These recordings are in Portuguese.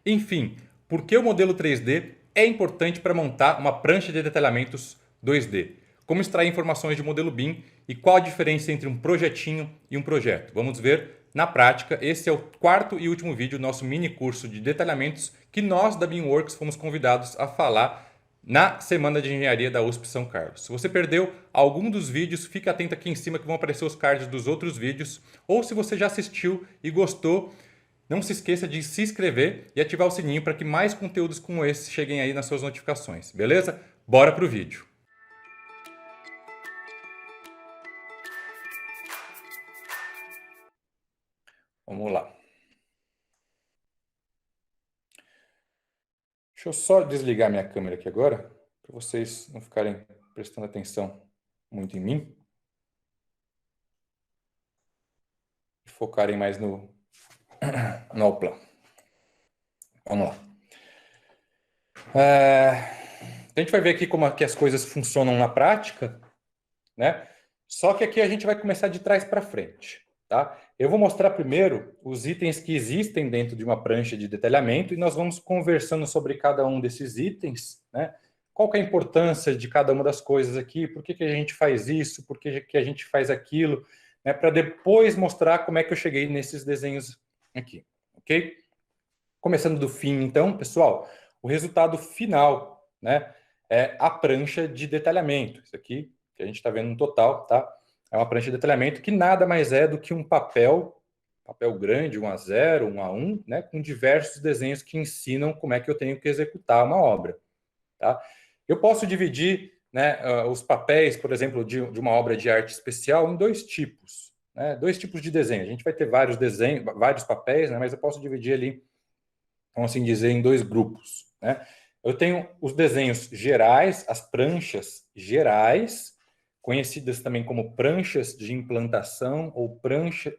Enfim, por que o modelo 3D é importante para montar uma prancha de detalhamentos 2D? Como extrair informações de modelo BIM e qual a diferença entre um projetinho e um projeto? Vamos ver na prática. Esse é o quarto e último vídeo do nosso mini curso de detalhamentos que nós da BIMWorks fomos convidados a falar na Semana de Engenharia da USP São Carlos. Se você perdeu algum dos vídeos, fique atento aqui em cima que vão aparecer os cards dos outros vídeos. Ou se você já assistiu e gostou, não se esqueça de se inscrever e ativar o sininho para que mais conteúdos como esse cheguem aí nas suas notificações, beleza? Bora pro vídeo. Vamos lá. Deixa eu só desligar minha câmera aqui agora, para vocês não ficarem prestando atenção muito em mim e focarem mais no plano. Vamos lá. A gente vai ver aqui como que as coisas funcionam na prática, né? Só que aqui a gente vai começar de trás para frente, tá? Eu vou mostrar primeiro os itens que existem dentro de uma prancha de detalhamento e nós vamos conversando sobre cada um desses itens, né? Qual que é a importância de cada uma das coisas aqui, por que a gente faz isso, por que a gente faz aquilo, né? Para depois mostrar como é que eu cheguei nesses desenhos aqui, ok? Começando do fim, então, pessoal, o resultado final, né, é a prancha de detalhamento. Isso aqui que a gente está vendo no total, tá? É uma prancha de detalhamento que nada mais é do que um papel grande, 1:0, 1:1, né, com diversos desenhos que ensinam como é que eu tenho que executar uma obra, tá? Eu posso dividir, né, os papéis, por exemplo, de uma obra de arte especial em dois tipos, né? Dois tipos de desenho. A gente vai ter vários desenhos, vários papéis, né, mas eu posso dividir ali, vamos assim dizer, em dois grupos, né? Eu tenho os desenhos gerais, as pranchas gerais, conhecidas também como pranchas de implantação ou pranchas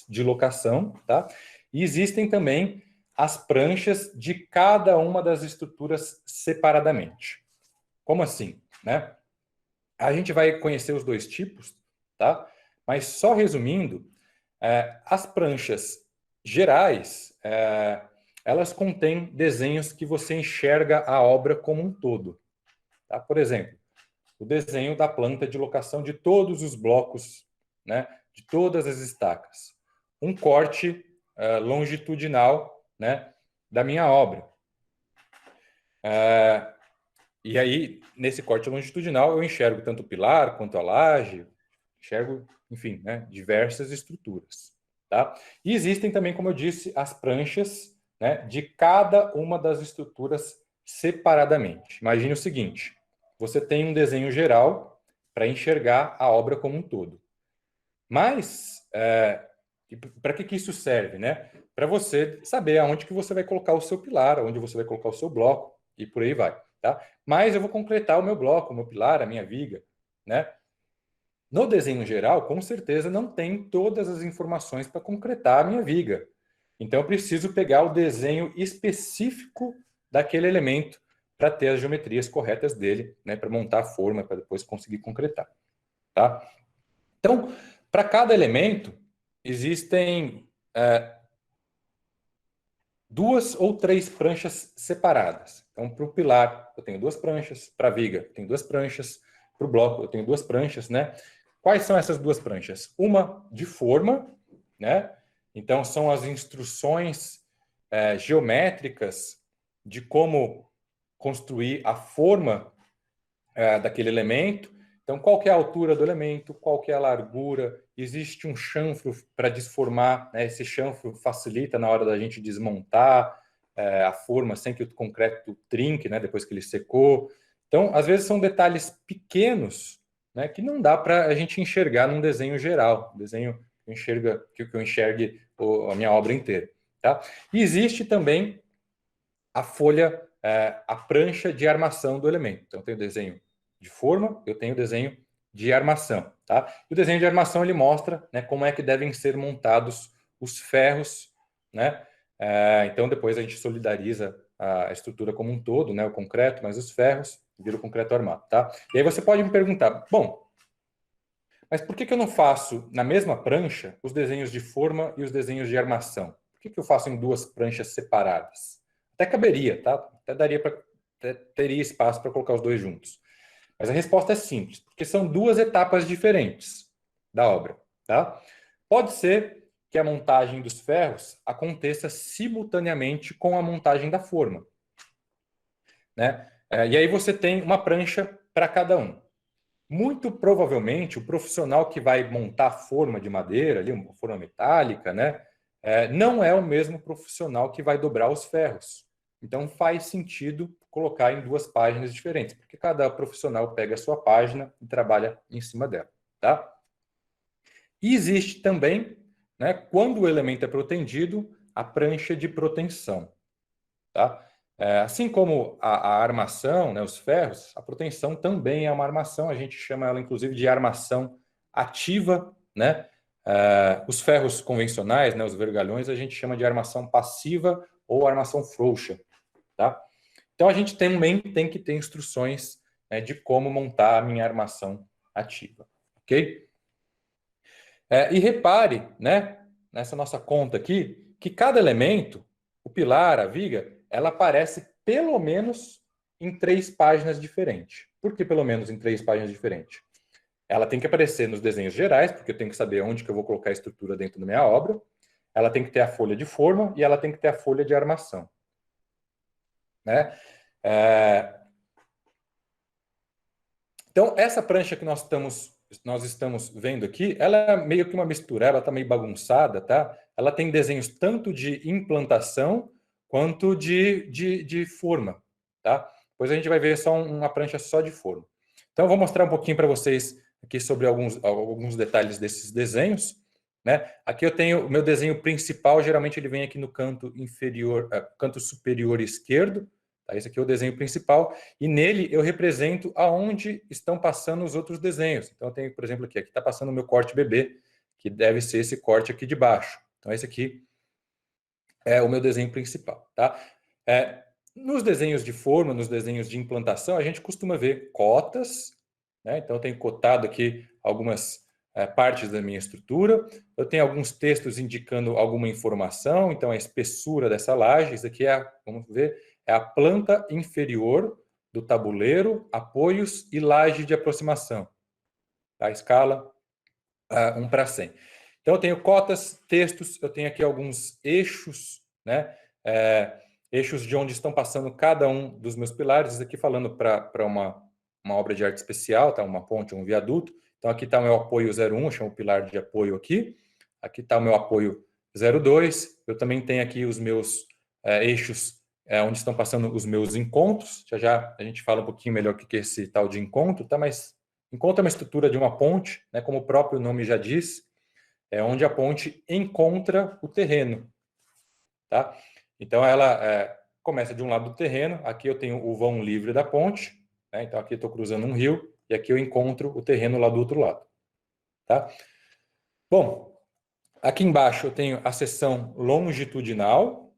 de locação, tá? E existem também as pranchas de cada uma das estruturas separadamente. Como assim, né? A gente vai conhecer os dois tipos, tá? Mas só resumindo, as pranchas gerais, elas contêm desenhos que você enxerga a obra como um todo. Tá? Por exemplo, o desenho da planta de locação de todos os blocos, né, de todas as estacas. Um corte longitudinal, né, da minha obra. E aí, nesse corte longitudinal, eu enxergo tanto o pilar quanto a laje, enxergo, enfim, né, diversas estruturas. Tá? E existem também, como eu disse, as pranchas, né, de cada uma das estruturas separadamente. Imagine o seguinte: você tem um desenho geral para enxergar a obra como um todo. Mas, para que isso serve? Né? Para você saber aonde que você vai colocar o seu pilar, onde você vai colocar o seu bloco, e por aí vai. Tá? Mas eu vou concretar o meu bloco, o meu pilar, a minha viga. Né? No desenho geral, com certeza não tem todas as informações para concretar a minha viga. Então eu preciso pegar o desenho específico daquele elemento para ter as geometrias corretas dele, né, para montar a forma, para depois conseguir concretar. Tá? Então, para cada elemento, existem duas ou três pranchas separadas. Então, para o pilar, eu tenho duas pranchas, para a viga, eu tenho duas pranchas, para o bloco, eu tenho duas pranchas, né? Quais são essas duas pranchas? Uma de forma, né? Então, são as instruções geométricas de como construir a forma daquele elemento. Então, qual que é a altura do elemento, qual que é a largura, existe um chanfro para desformar, né? Esse chanfro facilita na hora da gente desmontar a forma sem que o concreto trinque, né? Depois que ele secou. Então, às vezes são detalhes pequenos, né? Que não dá para a gente enxergar num desenho geral, desenho que eu enxergue a minha obra inteira. Tá? E existe também a folha, a prancha de armação do elemento. Então, eu tenho o desenho de forma, eu tenho o desenho de armação. Tá? E o desenho de armação ele mostra, né, como é que devem ser montados os ferros. Né? Então, depois a gente solidariza a estrutura como um todo, né, o concreto, mas os ferros vira o concreto armado. Tá? E aí você pode me perguntar, bom, mas por que eu não faço na mesma prancha os desenhos de forma e os desenhos de armação? Por que eu faço em duas pranchas separadas? Até caberia, tá? Até daria para teria espaço para colocar os dois juntos. Mas a resposta é simples, porque são duas etapas diferentes da obra, tá? Pode ser que a montagem dos ferros aconteça simultaneamente com a montagem da forma, né? E aí você tem uma prancha para cada um. Muito provavelmente o profissional que vai montar a forma de madeira, ali, uma forma metálica, né? Não é o mesmo profissional que vai dobrar os ferros. Então faz sentido colocar em duas páginas diferentes, porque cada profissional pega a sua página e trabalha em cima dela, tá? E existe também, né, quando o elemento é protendido, a prancha de proteção, tá? Assim como a armação, né, os ferros, a proteção também é uma armação, a gente chama ela inclusive de armação ativa, né? Os ferros convencionais, né, os vergalhões, a gente chama de armação passiva ou armação frouxa, tá? Então a gente também tem que ter instruções, né, de como montar a minha armação ativa, ok? E repare, né, nessa nossa conta aqui, que cada elemento, o pilar, a viga, ela aparece pelo menos em 3 páginas diferentes. Por que pelo menos em 3 páginas diferentes? Ela tem que aparecer nos desenhos gerais, porque eu tenho que saber onde que eu vou colocar a estrutura dentro da minha obra. Ela tem que ter a folha de forma e ela tem que ter a folha de armação, né? Então, essa prancha que nós estamos vendo aqui, ela é meio que uma mistura, ela está meio bagunçada, tá? Ela tem desenhos tanto de implantação quanto de forma, tá? Depois a gente vai ver só uma prancha só de forma. Então, eu vou mostrar um pouquinho para vocês aqui sobre alguns detalhes desses desenhos, né? Aqui eu tenho o meu desenho principal, geralmente ele vem aqui no canto inferior, canto superior esquerdo, tá? Esse aqui é o desenho principal, e nele eu represento aonde estão passando os outros desenhos. Então eu tenho, por exemplo, aqui está passando o meu corte bebê, que deve ser esse corte aqui de baixo. Então esse aqui é o meu desenho principal, tá? Nos desenhos de forma, nos desenhos de implantação, a gente costuma ver cotas, né? Então eu tenho cotado aqui algumas partes da minha estrutura. Eu tenho alguns textos indicando alguma informação, então a espessura dessa laje, isso aqui vamos ver, é a planta inferior do tabuleiro, apoios e laje de aproximação. A escala 1/100. Então, eu tenho cotas, textos, eu tenho aqui alguns eixos, né? Eixos de onde estão passando cada um dos meus pilares. Isso aqui falando para uma obra de arte especial, tá? Uma ponte, um viaduto. Então, aqui está o meu apoio 01, eu chamo o pilar de apoio aqui. Aqui está o meu apoio 02. Eu também tenho aqui os meus eixos onde estão passando os meus encontros. Já já a gente fala um pouquinho melhor o que é esse tal de encontro, tá? Mas encontro é uma estrutura de uma ponte, né? Como o próprio nome já diz, é onde a ponte encontra o terreno, tá? Então ela começa de um lado do terreno. Aqui eu tenho o vão livre da ponte, né? Então aqui eu estou cruzando um rio e aqui eu encontro o terreno lá do outro lado, tá? Bom, aqui embaixo eu tenho a seção longitudinal,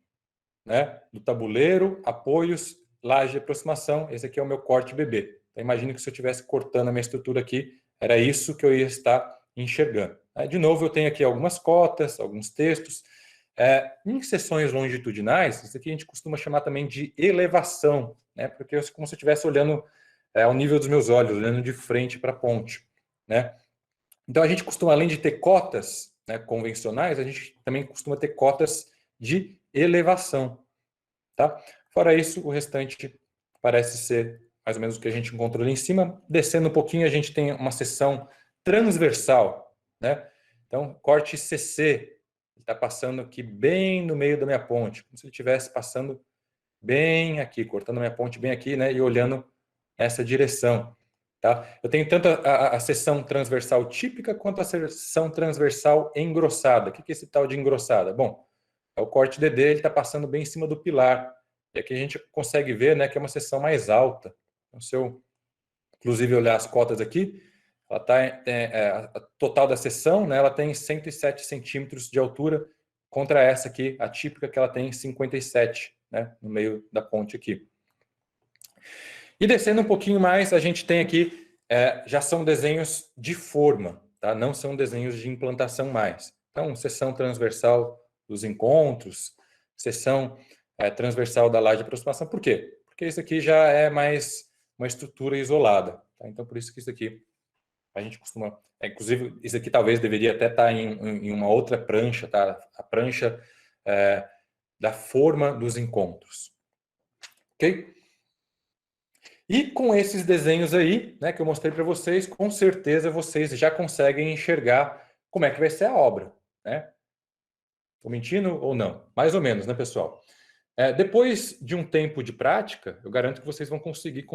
né, do tabuleiro, apoios, laje de aproximação. Esse aqui é o meu corte bebê. Então, imagine que se eu estivesse cortando a minha estrutura aqui, era isso que eu ia estar enxergando. De novo, eu tenho aqui algumas cotas, alguns textos. Em seções longitudinais, isso aqui a gente costuma chamar também de elevação, né, porque é como se eu estivesse olhando ao nível dos meus olhos, olhando de frente para a ponte, né? Então, a gente costuma, além de ter cotas, né, convencionais, a gente também costuma ter cotas de elevação, tá? Fora isso, o restante parece ser mais ou menos o que a gente encontrou ali em cima. Descendo um pouquinho, a gente tem uma seção transversal, né? Então, corte CC, está passando aqui bem no meio da minha ponte, como se ele estivesse passando bem aqui, cortando a minha ponte bem aqui, né? E olhando essa direção, tá? Eu tenho tanto a seção transversal típica quanto a seção transversal engrossada. O que é esse tal de engrossada? Bom, é o corte DD, ele está passando bem em cima do pilar. E aqui a gente consegue ver, né, que é uma seção mais alta. Então, se eu, inclusive, olhar as cotas aqui, ela a total da seção, né, ela tem 107 centímetros de altura, contra essa aqui, a típica, que ela tem 57, né, no meio da ponte aqui. E descendo um pouquinho mais, a gente tem aqui, já são desenhos de forma, tá? Não são desenhos de implantação mais. Então, seção transversal dos encontros, seção transversal da laje de aproximação. Por quê? Porque isso aqui já é mais uma estrutura isolada. Tá? Então, por isso que isso aqui a gente costuma... inclusive, isso aqui talvez deveria até estar em uma outra prancha, tá? A prancha da forma dos encontros. Ok? E com esses desenhos aí, né, que eu mostrei para vocês, com certeza vocês já conseguem enxergar como é que vai ser a obra, né? Estou mentindo ou não? Mais ou menos, né, pessoal? Depois de um tempo de prática, eu garanto que vocês vão conseguir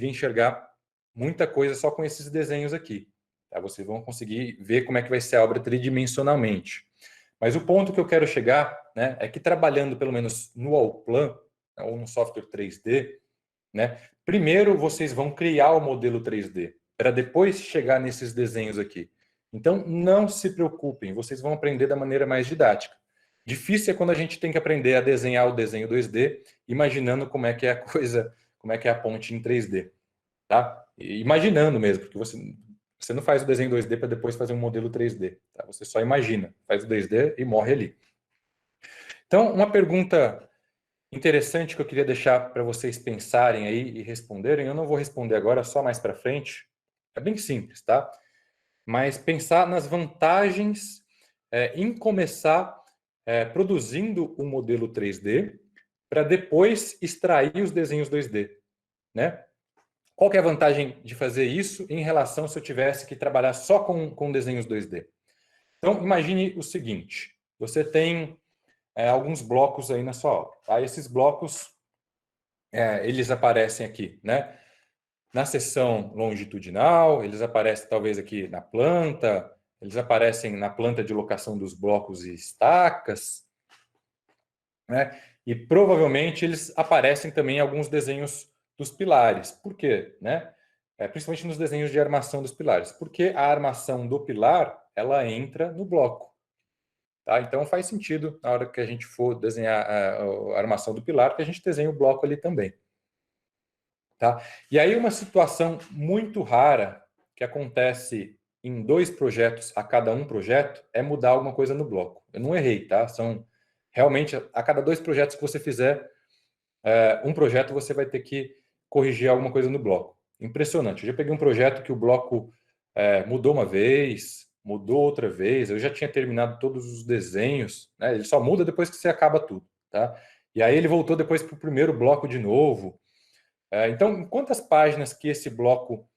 enxergar muita coisa só com esses desenhos aqui. Tá? Vocês vão conseguir ver como é que vai ser a obra tridimensionalmente. Mas o ponto que eu quero chegar, né, é que trabalhando pelo menos no Allplan, né, ou no software 3D, né, primeiro vocês vão criar o modelo 3D, para depois chegar nesses desenhos aqui. Então, não se preocupem, vocês vão aprender da maneira mais didática. Difícil é quando a gente tem que aprender a desenhar o desenho 2D, imaginando como é que é a coisa, como é que é a ponte em 3D, tá? E imaginando mesmo, porque você não faz o desenho 2D para depois fazer um modelo 3D, tá? Você só imagina, faz o 2D e morre ali. Então, uma pergunta interessante que eu queria deixar para vocês pensarem aí e responderem, eu não vou responder agora, só mais para frente, é bem simples, tá? Mas pensar nas vantagens em começar produzindo um modelo 3D para depois extrair os desenhos 2D, né? Qual que é a vantagem de fazer isso em relação se eu tivesse que trabalhar só com desenhos 2D? Então, imagine o seguinte, você tem alguns blocos aí na sua obra, tá? Esses blocos, eles aparecem aqui, né? Na seção longitudinal, eles aparecem talvez aqui na planta, eles aparecem na planta de locação dos blocos e estacas, né? E provavelmente eles aparecem também em alguns desenhos dos pilares. Por quê? Né? Principalmente nos desenhos de armação dos pilares. Porque a armação do pilar, ela entra no bloco. Tá? Então faz sentido, na hora que a gente for desenhar a armação do pilar, que a gente desenhe o bloco ali também. Tá? E aí uma situação muito rara que acontece em 2 projetos a cada um projeto é mudar alguma coisa no bloco. Eu não errei, tá? São realmente a cada 2 projetos que você fizer, um projeto você vai ter que corrigir alguma coisa no bloco. Impressionante. Eu já peguei um projeto que o bloco mudou uma vez, mudou outra vez, eu já tinha terminado todos os desenhos, né? Ele só muda depois que você acaba tudo, tá? E aí ele voltou depois para o primeiro bloco de novo. Então, em quantas páginas que esse bloco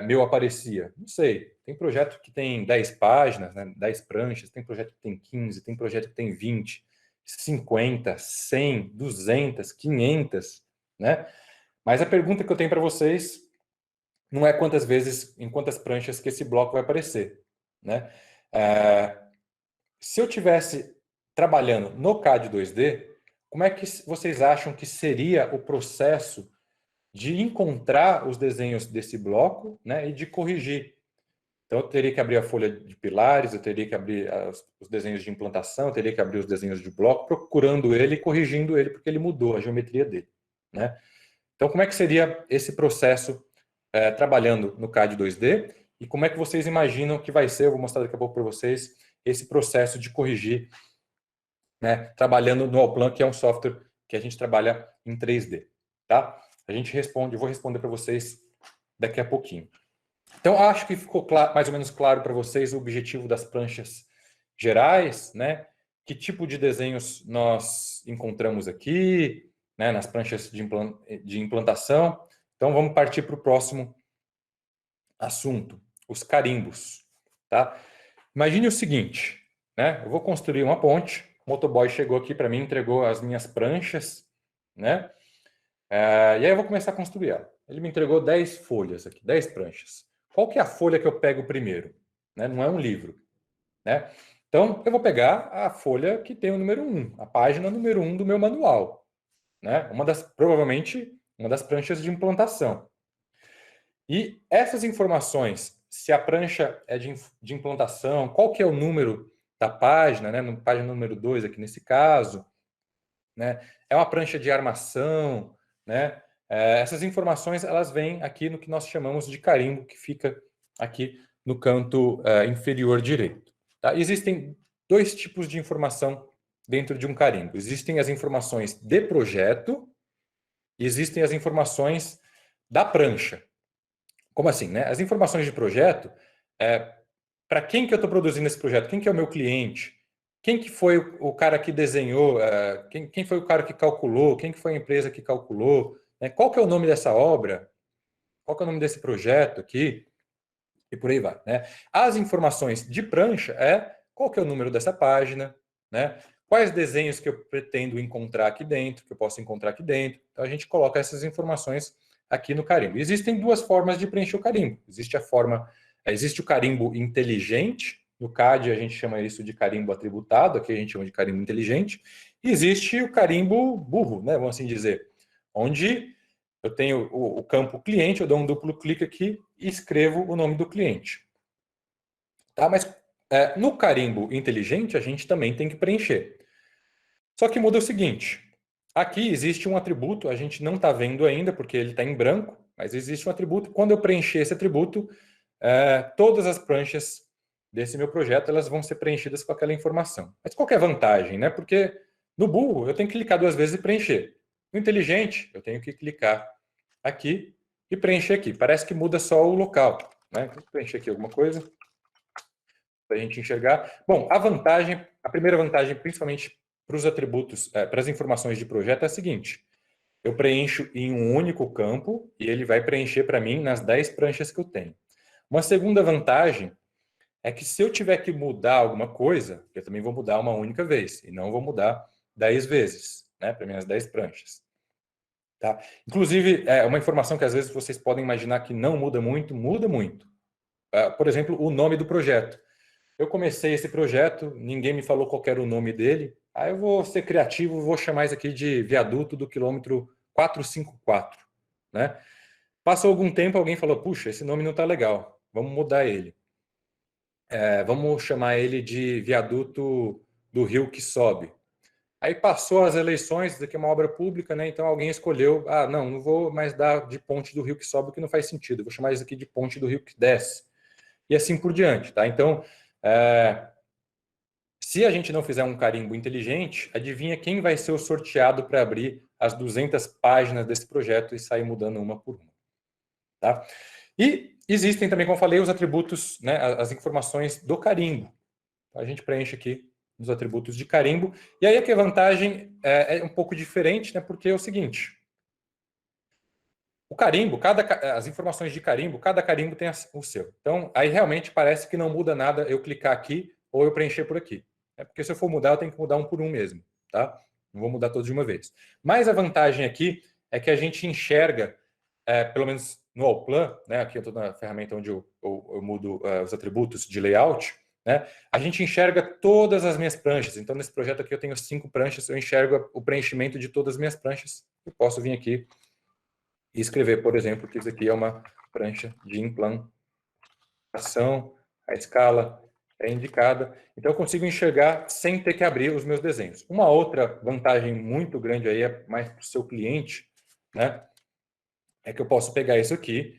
meu aparecia? Não sei. Tem projeto que tem 10 páginas, né? 10 pranchas, tem projeto que tem 15, tem projeto que tem 20, 50, 100, 200, 500, né? Mas a pergunta que eu tenho para vocês não é quantas vezes, em quantas pranchas que esse bloco vai aparecer, né? Se eu tivesse trabalhando no CAD 2D, como é que vocês acham que seria o processo de encontrar os desenhos desse bloco, né, e de corrigir? Então, eu teria que abrir a folha de pilares, eu teria que abrir os desenhos de implantação, eu teria que abrir os desenhos de bloco, procurando ele e corrigindo ele, porque ele mudou a geometria dele, né? Então, como é que seria esse processo trabalhando no CAD 2D? E como é que vocês imaginam que vai ser, eu vou mostrar daqui a pouco para vocês, esse processo de corrigir, né, trabalhando no Allplan, que é um software que a gente trabalha em 3D, tá? A gente responde, eu vou responder para vocês daqui a pouquinho. Então, acho que ficou mais ou menos claro para vocês o objetivo das pranchas gerais, né? Que tipo de desenhos nós encontramos aqui, né? Nas pranchas de implantação. Então, vamos partir para o próximo assunto, os carimbos, tá? Imagine o seguinte, né? Eu vou construir uma ponte, o motoboy chegou aqui para mim, entregou as minhas pranchas, né? E aí eu vou começar a construir ela. Ele me entregou 10 folhas aqui, 10 pranchas. Qual que é a folha que eu pego primeiro? Né? Não é um livro, né? Então, eu vou pegar a folha que tem o número 1, a página número 1 do meu manual, né? Provavelmente, uma das pranchas de implantação. E essas informações, se a prancha é de implantação, qual que é o número da página, né? Página número 2 aqui nesse caso, né? É uma prancha de armação, né? Essas informações elas vêm aqui no que nós chamamos de carimbo, que fica aqui no canto inferior direito. Tá? Existem 2 tipos de informação dentro de um carimbo? Existem as informações de projeto e existem as informações da prancha. Como assim, né? As informações de projeto, para quem que eu estou produzindo esse projeto? Quem que é o meu cliente? Quem que foi o cara que desenhou? Quem foi o cara que calculou? Quem que foi a empresa que calculou? Né? Qual que é o nome dessa obra? Qual que é o nome desse projeto aqui? E por aí vai, né? As informações de prancha qual que é o número dessa página, né? Quais desenhos que eu pretendo encontrar aqui dentro, que eu posso encontrar aqui dentro. Então a gente coloca essas informações aqui no carimbo. Existem duas formas de preencher o carimbo. Existe o carimbo inteligente, no CAD a gente chama isso de carimbo atributado, aqui a gente chama de carimbo inteligente, e existe o carimbo burro, né? Vamos assim dizer, onde eu tenho o campo cliente, eu dou um duplo clique aqui e escrevo o nome do cliente. Tá? Mas no carimbo inteligente, a gente também tem que preencher. Só que muda o seguinte: aqui existe um atributo, a gente não está vendo ainda, porque ele está em branco, mas existe um atributo. Quando eu preencher esse atributo, todas as pranchas desse meu projeto elas vão ser preenchidas com aquela informação. Mas qual que é a vantagem? Né? Porque no burro eu tenho que clicar duas vezes e preencher. No inteligente, eu tenho que clicar aqui e preencher aqui. Parece que muda só o local. Né? Vou preencher aqui alguma coisa para a gente enxergar. Bom, a primeira vantagem, principalmente para os atributos, para as informações de projeto, é a seguinte: eu preencho em um único campo e ele vai preencher para mim nas 10 pranchas que eu tenho. Uma segunda vantagem é que se eu tiver que mudar alguma coisa, eu também vou mudar uma única vez e não vou mudar 10 vezes, né, para minhas 10 pranchas. Tá? Inclusive, é uma informação que às vezes vocês podem imaginar que não muda muito, muda muito. Por exemplo, o nome do projeto. Eu comecei esse projeto, ninguém me falou qual era o nome dele. Aí eu vou ser criativo, vou chamar isso aqui de viaduto do quilômetro 454, né? Passou algum tempo, alguém falou: puxa, esse nome não está legal, vamos mudar ele. Vamos chamar ele de viaduto do rio que sobe. Aí passou as eleições, isso aqui é uma obra pública, né? Então alguém escolheu: não vou mais dar de ponte do rio que sobe, que não faz sentido, vou chamar isso aqui de ponte do rio que desce. E assim por diante, tá? Então, se a gente não fizer um carimbo inteligente, adivinha quem vai ser o sorteado para abrir as 200 páginas desse projeto e sair mudando uma por uma. Tá? E existem também, como eu falei, os atributos, né, as informações do carimbo. A gente preenche aqui os atributos de carimbo. E aí aqui a vantagem é um pouco diferente, né, porque é o seguinte: o carimbo, as informações de carimbo, cada carimbo tem o seu. Então, aí realmente parece que não muda nada eu clicar aqui ou eu preencher por aqui. Porque se eu for mudar, eu tenho que mudar um por um mesmo, tá? Não vou mudar todos de uma vez. Mas a vantagem aqui é que a gente enxerga, pelo menos no Allplan, né? Aqui eu estou na ferramenta onde eu mudo os atributos de layout, né? A gente enxerga todas as minhas pranchas. Então, nesse projeto aqui eu tenho 5 pranchas, eu enxergo o preenchimento de todas as minhas pranchas. Eu posso vir aqui e escrever, por exemplo, que isso aqui é uma prancha de implantação, a escala é indicada. Então, eu consigo enxergar sem ter que abrir os meus desenhos. Uma outra vantagem muito grande aí, é mais para o seu cliente, né? É que eu posso pegar isso aqui,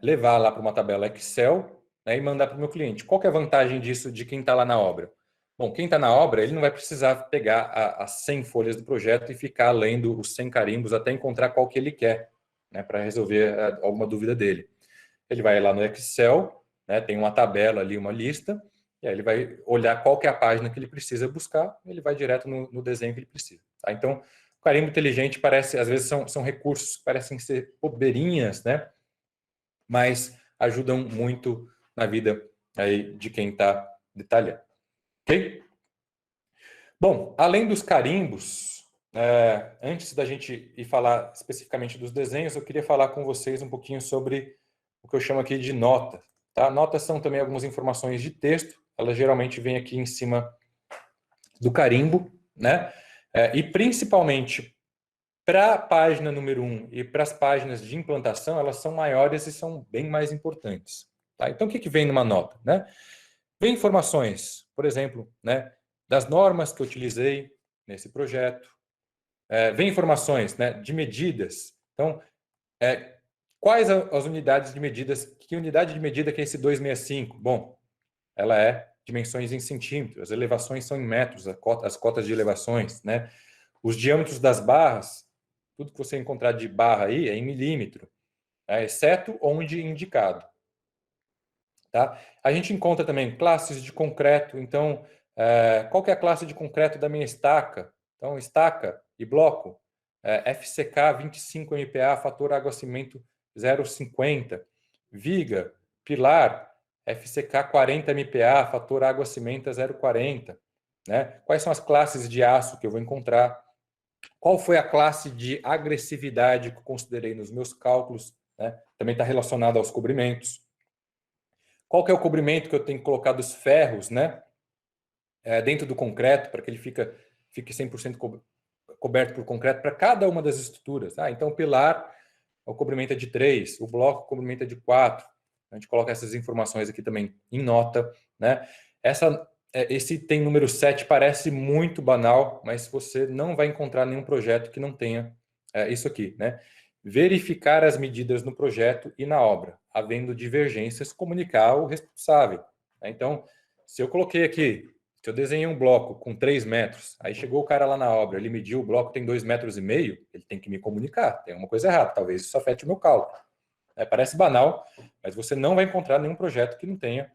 levar lá para uma tabela Excel, né, e mandar para o meu cliente. Qual que é a vantagem disso de quem está lá na obra? Bom, quem está na obra, ele não vai precisar pegar as 100 folhas do projeto e ficar lendo os 100 carimbos até encontrar qual que ele quer, né, para resolver alguma dúvida dele. Ele vai lá no Excel, né, tem uma tabela ali, uma lista, e aí ele vai olhar qual que é a página que ele precisa buscar, ele vai direto no desenho que ele precisa. Tá? Então, o carimbo inteligente parece, às vezes são recursos que parecem ser bobeirinhas, né, mas ajudam muito na vida aí de quem está detalhando. Ok? Bom, além dos carimbos, antes da gente ir falar especificamente dos desenhos, eu queria falar com vocês um pouquinho sobre o que eu chamo aqui de nota. Tá? Notas são também algumas informações de texto, elas geralmente vêm aqui em cima do carimbo, né? E principalmente para a página número 1 e para as páginas de implantação, elas são maiores e são bem mais importantes. Tá? Então, o que vem numa nota? Né? Vem informações, por exemplo, né, das normas que eu utilizei nesse projeto. Vem informações, né, de medidas. Então, quais as unidades de medidas? Que unidade de medida que é esse 265? Bom, ela é dimensões em centímetros, as elevações são em metros, as cotas de elevações, né? Os diâmetros das barras, tudo que você encontrar de barra aí é em milímetro, né? Exceto onde indicado. Tá? A gente encontra também classes de concreto. Então, qual que é a classe de concreto da minha estaca? Então, estaca e bloco, FCK 25 MPa, fator água-cimento 0,50. Viga, pilar, FCK 40 MPa, fator água-cimento 0,40. Né? Quais são as classes de aço que eu vou encontrar? Qual foi a classe de agressividade que eu considerei nos meus cálculos? Né? Também está relacionado aos cobrimentos. Qual que é o cobrimento que eu tenho que colocar dos ferros, né? Dentro do concreto, para que ele fique 100% coberto por concreto para cada uma das estruturas. Então, o pilar, o cobrimento é de 3, o bloco, o cobrimento é de 4. A gente coloca essas informações aqui também em nota, né? Esse item número 7 parece muito banal, mas você não vai encontrar nenhum projeto que não tenha isso aqui, né? Verificar as medidas no projeto e na obra. Havendo divergências, comunicar ao responsável. Então, se eu coloquei aqui, se eu desenhei um bloco com 3 metros, aí chegou o cara lá na obra, ele mediu o bloco, tem 2,5 metros, ele tem que me comunicar, tem uma coisa errada, talvez isso afete o meu cálculo. Parece banal, mas você não vai encontrar nenhum projeto que não tenha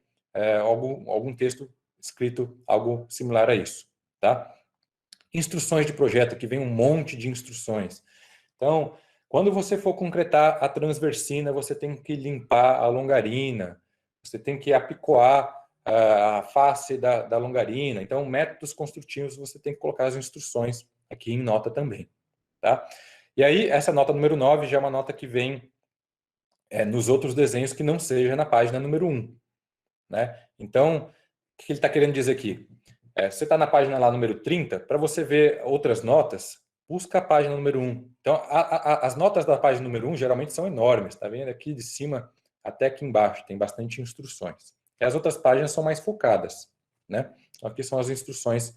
algum texto escrito algo similar a isso. Tá? Instruções de projeto, que vem um monte de instruções. Então, quando você for concretar a transversina, você tem que limpar a longarina, você tem que apicoar a face da longarina. Então, métodos construtivos, você tem que colocar as instruções aqui em nota também. Tá? E aí, essa nota número 9 já é uma nota que vem nos outros desenhos que não seja na página número 1. Né? Então, o que ele está querendo dizer aqui? Você está na página lá número 30, para você ver outras notas, busca a página número 1. Então, as notas da página número 1 geralmente são enormes, está vendo? Aqui de cima até aqui embaixo, tem bastante instruções. E as outras páginas são mais focadas, né? Então, aqui são as instruções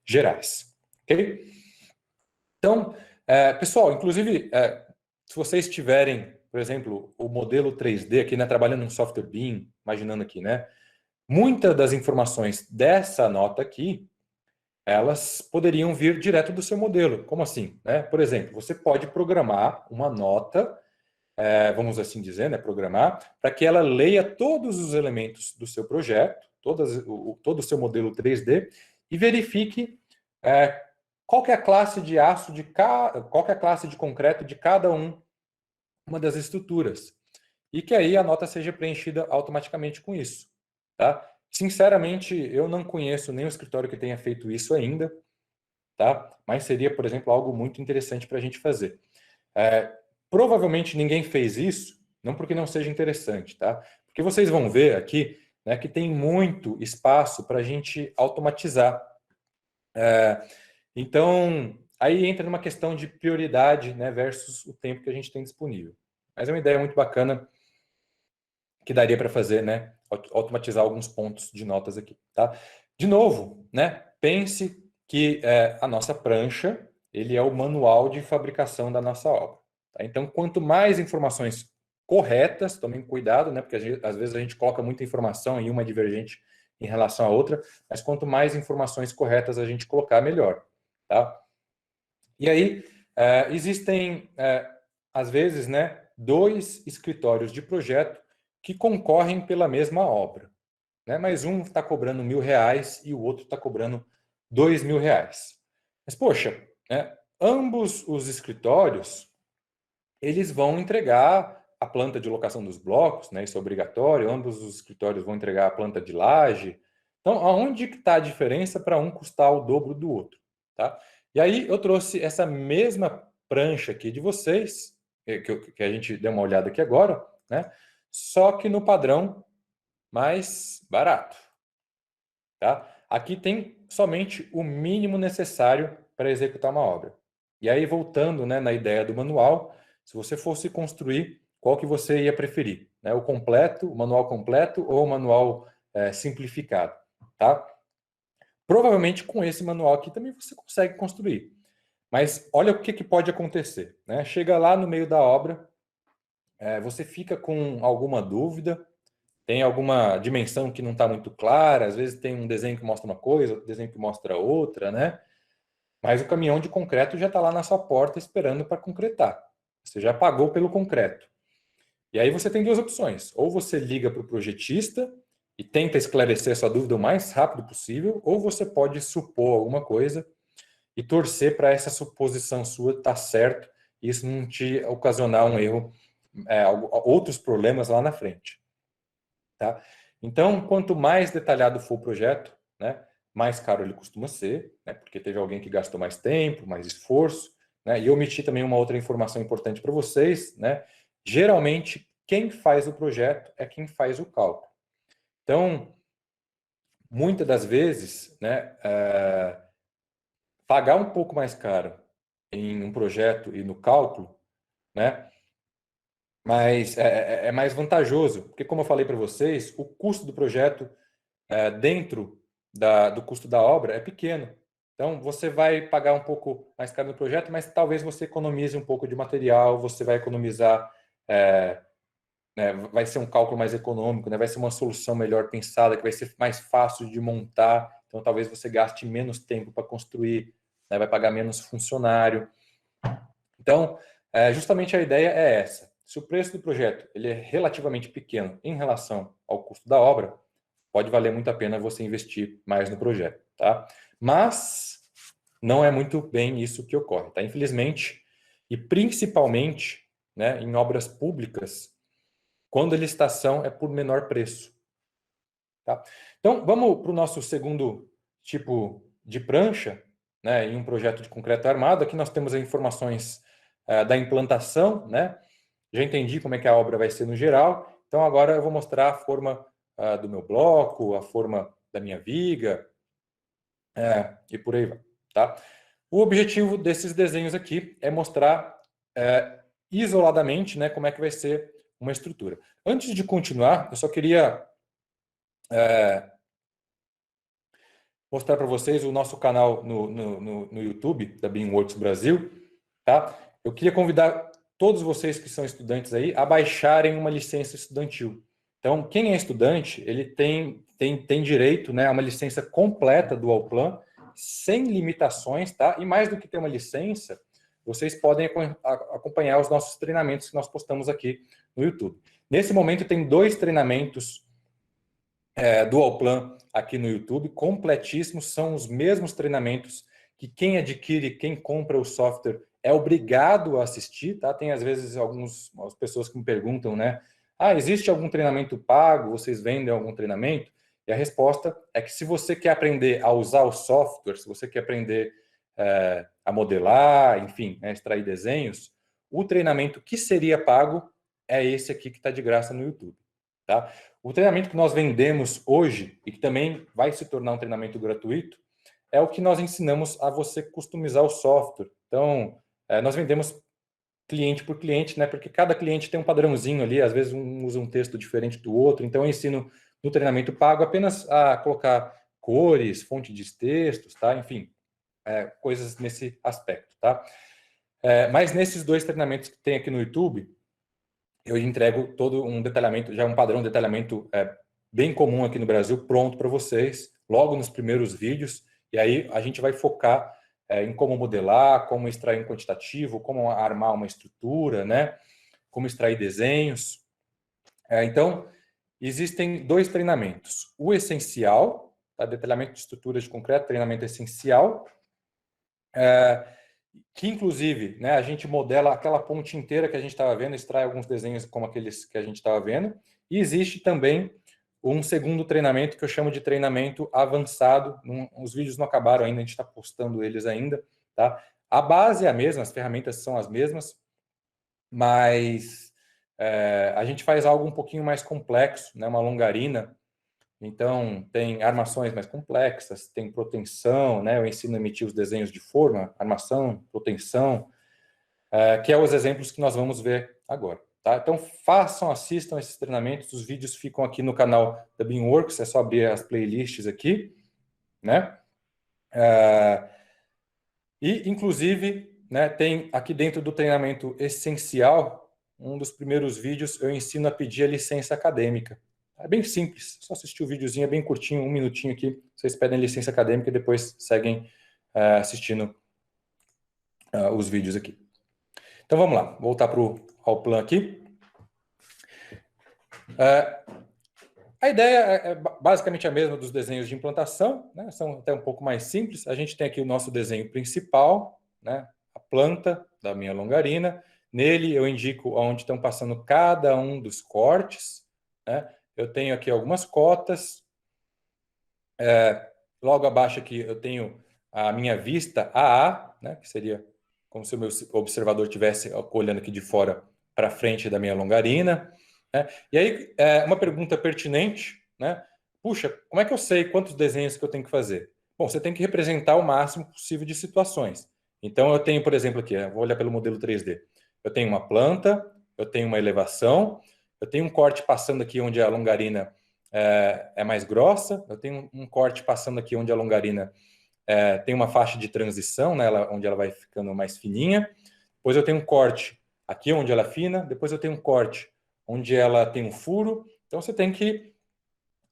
gerais. Ok? Então, pessoal, inclusive, se vocês tiverem, por exemplo, o modelo 3D aqui, né, trabalhando no software BIM, imaginando aqui, né? Muitas das informações dessa nota aqui, elas poderiam vir direto do seu modelo. Como assim? Né? Por exemplo, você pode programar uma nota, vamos assim dizer, né? Programar, para que ela leia todos os elementos do seu projeto, todo o seu modelo 3D, e verifique qual que é a classe de aço, qual que é a classe de concreto de cada uma das estruturas. E que aí a nota seja preenchida automaticamente com isso. Tá? Sinceramente, eu não conheço nenhum escritório que tenha feito isso ainda, tá? Mas seria, por exemplo, algo muito interessante para a gente fazer. Provavelmente ninguém fez isso, não porque não seja interessante, tá? Porque vocês vão ver aqui, né, que tem muito espaço para a gente automatizar. Então, aí entra numa questão de prioridade, né, versus o tempo que a gente tem disponível. Mas é uma ideia muito bacana que daria para fazer, né, automatizar alguns pontos de notas aqui, tá? De novo, né, pense que a nossa prancha, ele é o manual de fabricação da nossa obra. Tá? Então, quanto mais informações corretas, tomem cuidado, né, porque às vezes a gente coloca muita informação e uma é divergente em relação à outra, mas quanto mais informações corretas a gente colocar, melhor, tá? E aí, existem, às vezes, né, 2 escritórios de projeto que concorrem pela mesma obra. Né? Mas um está cobrando R$1.000 e o outro está cobrando R$2.000. Mas, poxa, né, ambos os escritórios, eles vão entregar a planta de locação dos blocos, né, isso é obrigatório, ambos os escritórios vão entregar a planta de laje. Então, aonde que está a diferença para um custar o dobro do outro? Tá? E aí eu trouxe essa mesma prancha aqui de vocês, que a gente deu uma olhada aqui agora, né? Só que no padrão mais barato. Tá? Aqui tem somente o mínimo necessário para executar uma obra. E aí, voltando, né, na ideia do manual, se você fosse construir, qual que você ia preferir? Né? O completo, o manual completo ou o manual simplificado? Tá? Provavelmente com esse manual aqui também você consegue construir. Mas olha o que pode acontecer. Né? Chega lá no meio da obra, você fica com alguma dúvida, tem alguma dimensão que não está muito clara, às vezes tem um desenho que mostra uma coisa, outro desenho que mostra outra, né? Mas o caminhão de concreto já está lá na sua porta esperando para concretar. Você já pagou pelo concreto. E aí você tem duas opções. Ou você liga para o projetista e tenta esclarecer essa dúvida o mais rápido possível, ou você pode supor alguma coisa e torcer para essa suposição sua estar certo e isso não te ocasionar um erro, outros problemas lá na frente. Tá? Então, quanto mais detalhado for o projeto, né, mais caro ele costuma ser, né, porque teve alguém que gastou mais tempo, mais esforço, né, e eu omiti também uma outra informação importante para vocês, né, geralmente quem faz o projeto é quem faz o cálculo. Então, muitas das vezes, né, pagar um pouco mais caro em um projeto e no cálculo, né, mas é mais vantajoso, porque como eu falei para vocês, o custo do projeto dentro do custo da obra é pequeno. Então, você vai pagar um pouco mais caro no projeto, mas talvez você economize um pouco de material, você vai economizar, né, vai ser um cálculo mais econômico, né, vai ser uma solução melhor pensada, que vai ser mais fácil de montar. Então, talvez você gaste menos tempo para construir, né, vai pagar menos funcionário. Então, justamente a ideia é essa. Se o preço do projeto ele é relativamente pequeno em relação ao custo da obra, pode valer muito a pena você investir mais no projeto, tá? Mas não é muito bem isso que ocorre, tá? Infelizmente, e principalmente, né, em obras públicas, quando a licitação é por menor preço, tá? Então, vamos para o nosso segundo tipo de prancha, né, em um projeto de concreto armado. Aqui nós temos as informações da implantação, né? Já entendi como é que a obra vai ser no geral, então agora eu vou mostrar a forma do meu bloco, a forma da minha viga, e por aí vai, tá? O objetivo desses desenhos aqui é mostrar isoladamente, né, como é que vai ser uma estrutura. Antes de continuar, eu só queria mostrar para vocês o nosso canal no YouTube, da BIMworks Brasil, tá? Eu queria convidar todos vocês que são estudantes aí a baixarem uma licença estudantil. Então, quem é estudante, ele tem direito, né, a uma licença completa do Allplan, sem limitações, tá? E mais do que ter uma licença, vocês podem acompanhar os nossos treinamentos que nós postamos aqui no YouTube. Nesse momento, tem 2 treinamentos do Allplan aqui no YouTube, completíssimos, são os mesmos treinamentos que quem adquire, quem compra o software é obrigado a assistir, tá? Tem às vezes algumas pessoas que me perguntam, né? Ah, existe algum treinamento pago? Vocês vendem algum treinamento? E a resposta é que se você quer aprender a usar o software, se você quer aprender a modelar, enfim, né, extrair desenhos, o treinamento que seria pago é esse aqui que está de graça no YouTube, tá? O treinamento que nós vendemos hoje, e que também vai se tornar um treinamento gratuito, é o que nós ensinamos a você customizar o software. Então, nós vendemos cliente por cliente, né? Porque cada cliente tem um padrãozinho ali, às vezes um usa um texto diferente do outro. Então, eu ensino no treinamento pago apenas a colocar cores, fonte de textos, tá? Enfim, coisas nesse aspecto, tá? Mas nesses 2 treinamentos que tem aqui no YouTube, eu entrego todo um detalhamento, já um padrão de detalhamento bem comum aqui no Brasil, pronto para vocês, logo nos primeiros vídeos, e aí a gente vai focar em como modelar, como extrair um quantitativo, como armar uma estrutura, né? Como extrair desenhos. Então, existem 2 treinamentos. O essencial, tá? Detalhamento de estruturas de concreto, treinamento essencial, que inclusive, né, a gente modela aquela ponte inteira que a gente estava vendo, extrai alguns desenhos como aqueles que a gente estava vendo, e existe também um segundo treinamento que eu chamo de treinamento avançado. Os vídeos não acabaram ainda, a gente está postando eles ainda, tá? A base é a mesma, as ferramentas são as mesmas, mas a gente faz algo um pouquinho mais complexo, né, uma longarina. Então, tem armações mais complexas, tem proteção, né? Eu ensino a emitir os desenhos de forma, armação, proteção, que é os exemplos que nós vamos ver agora. Tá? Então, assistam esses treinamentos, os vídeos ficam aqui no canal da BIMworks, é só abrir as playlists aqui, né? E, inclusive, né, tem aqui dentro do treinamento essencial, um dos primeiros vídeos, eu ensino a pedir a licença acadêmica. É bem simples, só assistir o videozinho, é bem curtinho, 1 minutinho aqui. Vocês pedem licença acadêmica e depois seguem assistindo os vídeos aqui. Então vamos lá, voltar ao plan aqui. A ideia é basicamente a mesma dos desenhos de implantação, né? São até um pouco mais simples. A gente tem aqui o nosso desenho principal, né? A planta da minha longarina. Nele eu indico onde estão passando cada um dos cortes, né? Eu tenho aqui algumas cotas. Logo abaixo aqui eu tenho a minha vista AA, né? Que seria como se o meu observador estivesse olhando aqui de fora para frente da minha longarina. Né? E aí, uma pergunta pertinente, né? Puxa, como é que eu sei quantos desenhos que eu tenho que fazer? Bom, você tem que representar o máximo possível de situações. Então, eu tenho, por exemplo, aqui, vou olhar pelo modelo 3D. Eu tenho uma planta, eu tenho uma elevação, eu tenho um corte passando aqui onde a longarina é mais grossa, eu tenho um corte passando aqui onde a longarina tem uma faixa de transição, né, onde ela vai ficando mais fininha. Depois eu tenho um corte aqui onde ela é fina, depois eu tenho um corte onde ela tem um furo. Então você tem que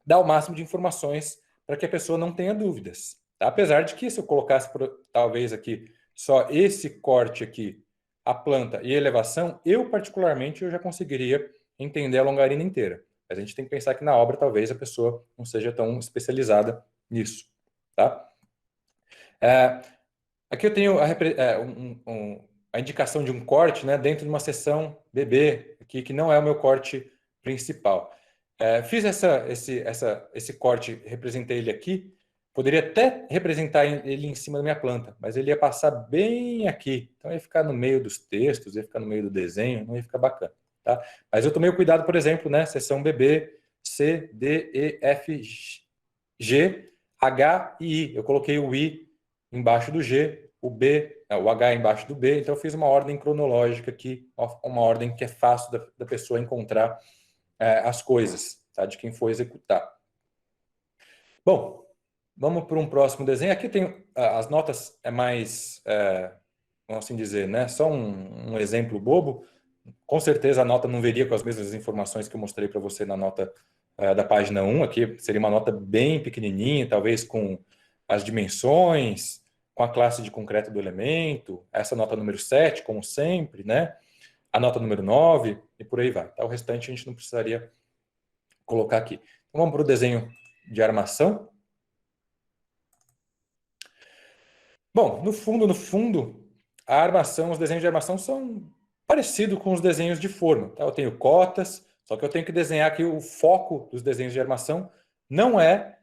dar o máximo de informações para que a pessoa não tenha dúvidas. Tá? Apesar de que se eu colocasse talvez aqui só esse corte aqui, a planta e a elevação, eu particularmente eu já conseguiria entender a longarina inteira. Mas a gente tem que pensar que na obra talvez a pessoa não seja tão especializada nisso. Tá? Aqui eu tenho a indicação de um corte, né, dentro de uma seção BB, aqui, que não é o meu corte principal. Fiz esse corte, representei ele aqui, poderia até representar ele em cima da minha planta, mas ele ia passar bem aqui, então ia ficar no meio dos textos, ia ficar no meio do desenho, não ia ficar bacana. Tá? Mas eu tomei o cuidado, por exemplo, né, seção BB, C, D, E, F, G, H e I. Eu coloquei o I embaixo do G, o B, o H embaixo do B, então eu fiz uma ordem cronológica aqui, uma ordem que é fácil da pessoa encontrar as coisas, tá? De quem for executar. Bom, vamos para um próximo desenho. Aqui tem as notas, mais, vamos assim dizer, né? Só um exemplo bobo. Com certeza a nota não veria com as mesmas informações que eu mostrei para você na nota da página 1. Aqui seria uma nota bem pequenininha, talvez com as dimensões, com a classe de concreto do elemento, essa nota número 7, como sempre, né? A nota número 9 e por aí vai. Tá? O restante a gente não precisaria colocar aqui. Então vamos para o desenho de armação. Bom, no fundo, a armação, os desenhos de armação são parecidos com os desenhos de forma. Tá? Eu tenho cotas, só que eu tenho que desenhar aqui o foco dos desenhos de armação não é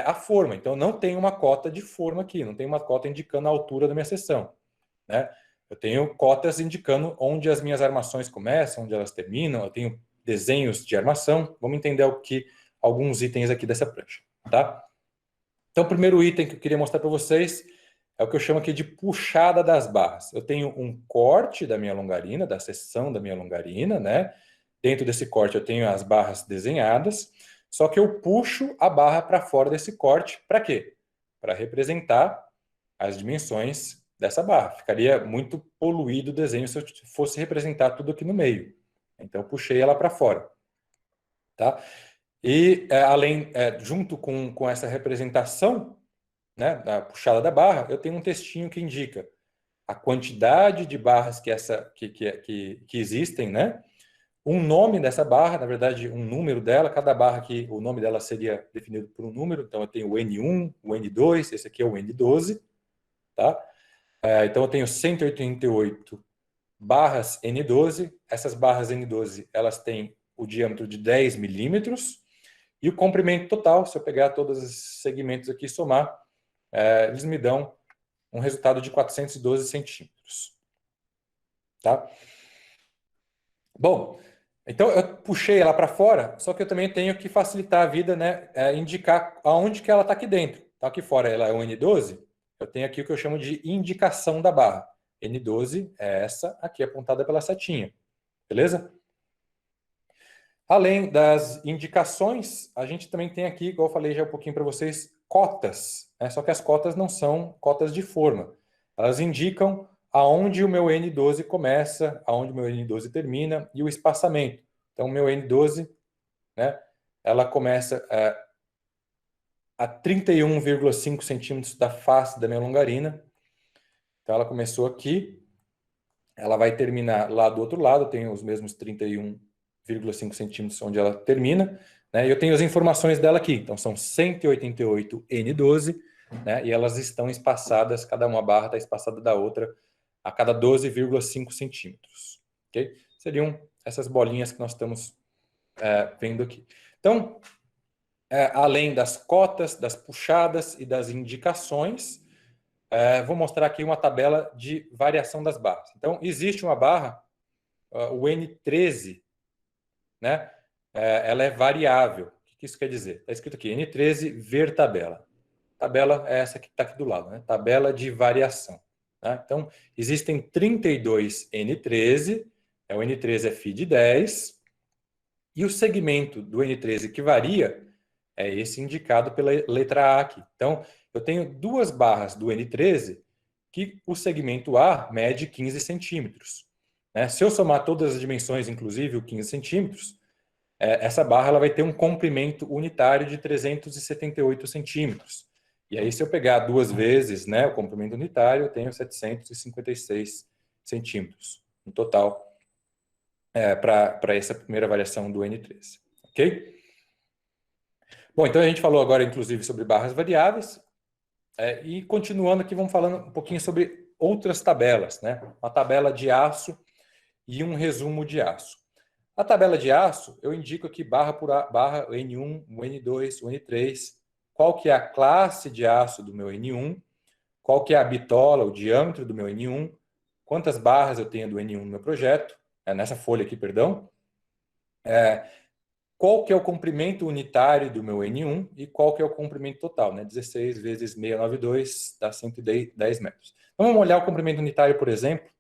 a forma. Então, não tem uma cota de forma aqui, não tem uma cota indicando a altura da minha seção. Né? Eu tenho cotas indicando onde as minhas armações começam, onde elas terminam. Eu tenho desenhos de armação. Vamos entender alguns itens aqui dessa prancha. Tá? Então, o primeiro item que eu queria mostrar para vocês é o que eu chamo aqui de puxada das barras. Eu tenho um corte da minha longarina, da seção da minha longarina, né? Dentro desse corte eu tenho as barras desenhadas, só que eu puxo a barra para fora desse corte. Para quê? Para representar as dimensões dessa barra. Ficaria muito poluído o desenho se eu fosse representar tudo aqui no meio. Então, eu puxei ela para fora. Tá? E, junto com essa representação, né, da puxada da barra, eu tenho um textinho que indica a quantidade de barras que existem, né? Um nome dessa barra, na verdade, um número dela. Cada barra aqui, o nome dela seria definido por um número. Então, eu tenho o N1, o N2, esse aqui é o N12, tá? Então, eu tenho 188 barras N12. Essas barras N12, elas têm o diâmetro de 10 milímetros e o comprimento total, se eu pegar todos os segmentos aqui e somar, eles me dão um resultado de 412 centímetros. Tá? Bom, então eu puxei ela para fora, só que eu também tenho que facilitar a vida, né? Indicar aonde que ela está aqui dentro. Tá aqui fora ela é o N12, eu tenho aqui o que eu chamo de indicação da barra. N12 é essa aqui apontada pela setinha. Beleza? Além das indicações, a gente também tem aqui, igual eu falei já um pouquinho para vocês, cotas. Né? Só que as cotas não são cotas de forma. Elas indicam aonde o meu N12 começa, aonde o meu N12 termina e o espaçamento. Então, o meu N12, né, ela começa a 31,5 centímetros da face da minha longarina. Então, ela começou aqui, ela vai terminar lá do outro lado, tem os mesmos 31,5 centímetros onde ela termina, né? E eu tenho as informações dela aqui, então são 188 N12, né? E elas estão espaçadas, cada uma barra está espaçada da outra a cada 12,5 centímetros, ok? Seriam essas bolinhas que nós estamos vendo aqui. Então, além das cotas, das puxadas e das indicações, vou mostrar aqui uma tabela de variação das barras. Então, existe uma barra, o N13, né? Ela é variável. O que isso quer dizer? Está escrito aqui, N13 ver tabela. Tabela é essa que está aqui do lado, né? Tabela de variação. Tá? Então, existem 32 N13, o N13 é FID 10, e o segmento do N13 que varia é esse indicado pela letra A aqui. Então, eu tenho duas barras do N13 que o segmento A mede 15 centímetros. Né? Se eu somar todas as dimensões, inclusive o 15 centímetros, essa barra ela vai ter um comprimento unitário de 378 centímetros. E aí, se eu pegar duas vezes, né, o comprimento unitário, eu tenho 756 centímetros no total para essa primeira variação do N13. Ok? Bom, então a gente falou agora, inclusive, sobre barras variáveis. E continuando aqui, vamos falando um pouquinho sobre outras tabelas, né? Uma tabela de aço e um resumo de aço. A tabela de aço, eu indico aqui barra por barra, o N1, o N2, o N3, qual que é a classe de aço do meu N1, qual que é a bitola, o diâmetro do meu N1, quantas barras eu tenho do N1 no meu projeto, nessa folha aqui, perdão, qual que é o comprimento unitário do meu N1 e qual que é o comprimento total, né? 16 vezes 692 dá 110 metros. Então, vamos olhar o comprimento unitário, por exemplo,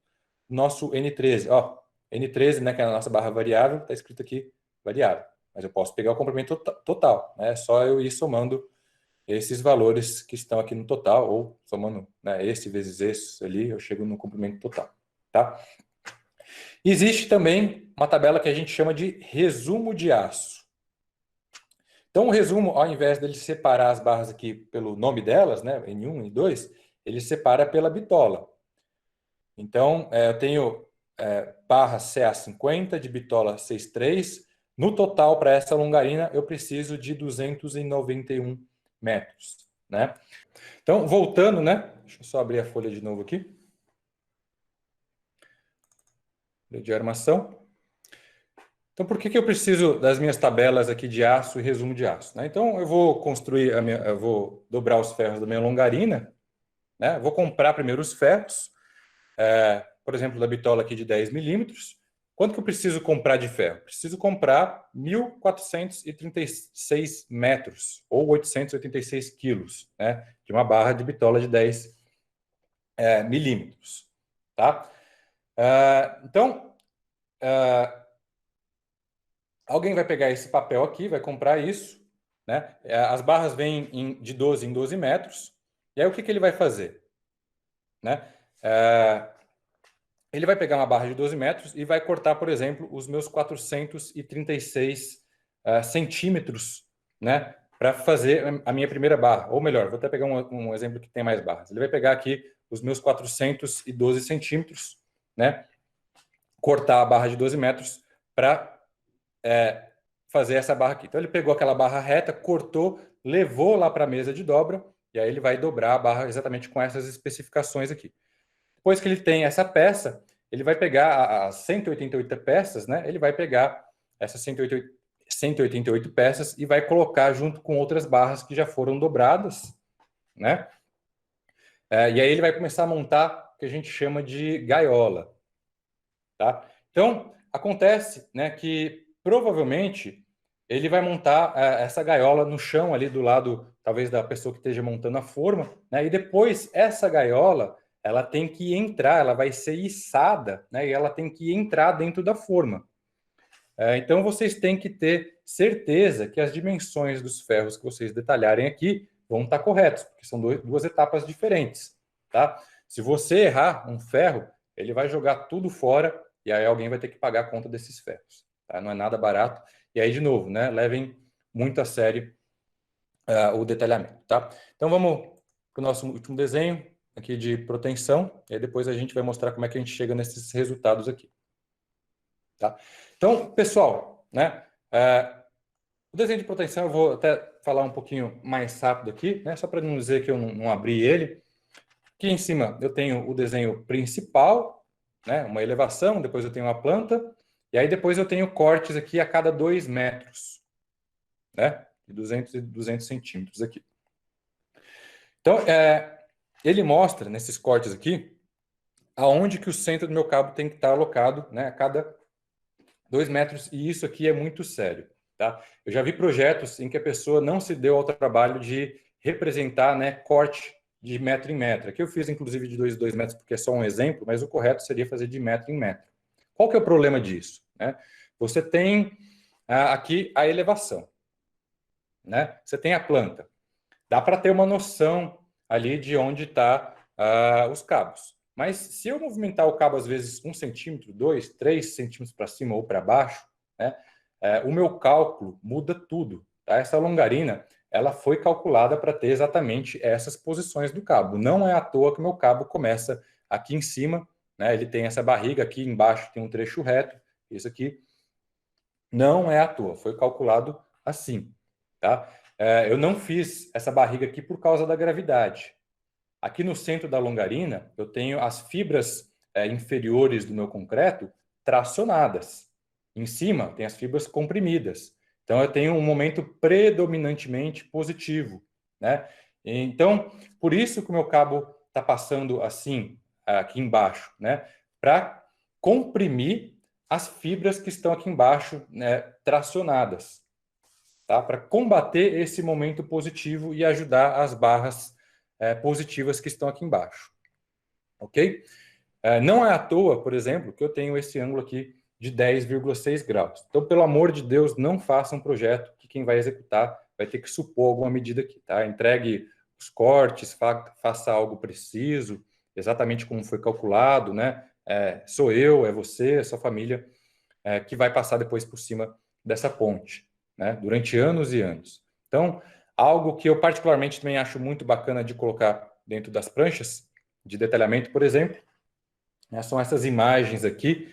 nosso N13. Ó, N13, né, que é a nossa barra variável, está escrito aqui variável. Mas eu posso pegar o comprimento total, né? É só eu ir somando esses valores que estão aqui no total, ou somando, né, esse vezes esse ali, eu chego no comprimento total, tá? Existe também uma tabela que a gente chama de resumo de aço. Então, o resumo, ao invés dele separar as barras aqui pelo nome delas, né, N1 e N2, ele separa pela bitola. Então, eu tenho barra CA50 de bitola 6,3. No total, para essa longarina, eu preciso de 291 metros, né? Então, voltando, né? Deixa eu só abrir a folha de novo aqui. De armação. Então, por que eu preciso das minhas tabelas aqui de aço e resumo de aço? Né? Então, eu vou construir, eu vou dobrar os ferros da minha longarina, né? Vou comprar primeiro os ferros, por exemplo, da bitola aqui de 10 milímetros. Quanto que eu preciso comprar de ferro? Preciso comprar 1.436 metros, ou 886 quilos, né? De uma barra de bitola de 10 milímetros. Tá? Então, alguém vai pegar esse papel aqui, vai comprar isso, né? As barras vêm de 12 em 12 metros. E aí o que ele vai fazer? Né? Ele vai pegar uma barra de 12 metros e vai cortar, por exemplo, os meus 436 centímetros, né? Para fazer a minha primeira barra. Ou melhor, vou até pegar um exemplo que tem mais barras. Ele vai pegar aqui os meus 412 centímetros, né? Cortar a barra de 12 metros para fazer essa barra aqui. Então, ele pegou aquela barra reta, cortou, levou lá para a mesa de dobra, e aí ele vai dobrar a barra exatamente com essas especificações aqui. Depois que ele tem essa peça, ele vai pegar as 188 peças, né? Ele vai pegar essas 188 peças e vai colocar junto com outras barras que já foram dobradas, né? E aí ele vai começar a montar o que a gente chama de gaiola, tá? Então, acontece, né, que provavelmente ele vai montar essa gaiola no chão ali do lado, talvez, da pessoa que esteja montando a forma, né? E depois essa gaiola, ela tem que entrar, ela vai ser içada, né? E ela tem que entrar dentro da forma. Então, vocês têm que ter certeza que as dimensões dos ferros que vocês detalharem aqui vão estar corretas, porque são duas etapas diferentes, tá? Se você errar um ferro, ele vai jogar tudo fora e aí alguém vai ter que pagar a conta desses ferros, tá? Não é nada barato. E aí, de novo, né? Levem muito a sério o detalhamento, tá? Então vamos para o nosso último desenho aqui de proteção, e aí depois a gente vai mostrar como é que a gente chega nesses resultados aqui. Tá? Então, pessoal, né, o desenho de proteção eu vou até falar um pouquinho mais rápido aqui, né, só para não dizer que eu não abri ele. Aqui em cima eu tenho o desenho principal, né, uma elevação, depois eu tenho uma planta, e aí depois eu tenho cortes aqui a cada 2 metros, né, de 200 e 200 centímetros aqui. Então, ele mostra nesses cortes aqui aonde que o centro do meu cabo tem que estar alocado, né, a cada 2 metros, e isso aqui é muito sério, tá? Eu já vi projetos em que a pessoa não se deu ao trabalho de representar, né, corte de metro em metro. Aqui eu fiz, inclusive, de 2 em 2 metros, porque é só um exemplo, mas o correto seria fazer de metro em metro. Qual que é o problema disso? Né? Você tem aqui a elevação, né? Você tem a planta. Dá para ter uma noção ali de onde está os cabos. Mas se eu movimentar o cabo, às vezes, 1 centímetro, 2, 3 centímetros para cima ou para baixo, né, o meu cálculo muda tudo. Tá? Essa longarina ela foi calculada para ter exatamente essas posições do cabo. Não é à toa que o meu cabo começa aqui em cima, né, ele tem essa barriga, aqui embaixo tem um trecho reto, isso aqui não é à toa, foi calculado assim. Tá? Eu não fiz essa barriga aqui por causa da gravidade. Aqui no centro da longarina, eu tenho as fibras inferiores do meu concreto tracionadas. Em cima, tem as fibras comprimidas. Então, eu tenho um momento predominantemente positivo, né? Então, por isso que o meu cabo está passando assim, aqui embaixo, né? Para comprimir as fibras que estão aqui embaixo, né, tracionadas, tá? Para combater esse momento positivo e ajudar as barras positivas que estão aqui embaixo. Ok? Não é à toa, por exemplo, que eu tenho esse ângulo aqui de 10,6 graus. Então, pelo amor de Deus, não faça um projeto que quem vai executar vai ter que supor alguma medida aqui, tá? Entregue os cortes, faça algo preciso, exatamente como foi calculado, né? Sou eu, é você, é sua família, que vai passar depois por cima dessa ponte, né? Durante anos e anos. Então, algo que eu particularmente também acho muito bacana de colocar dentro das pranchas de detalhamento, por exemplo, né, são essas imagens aqui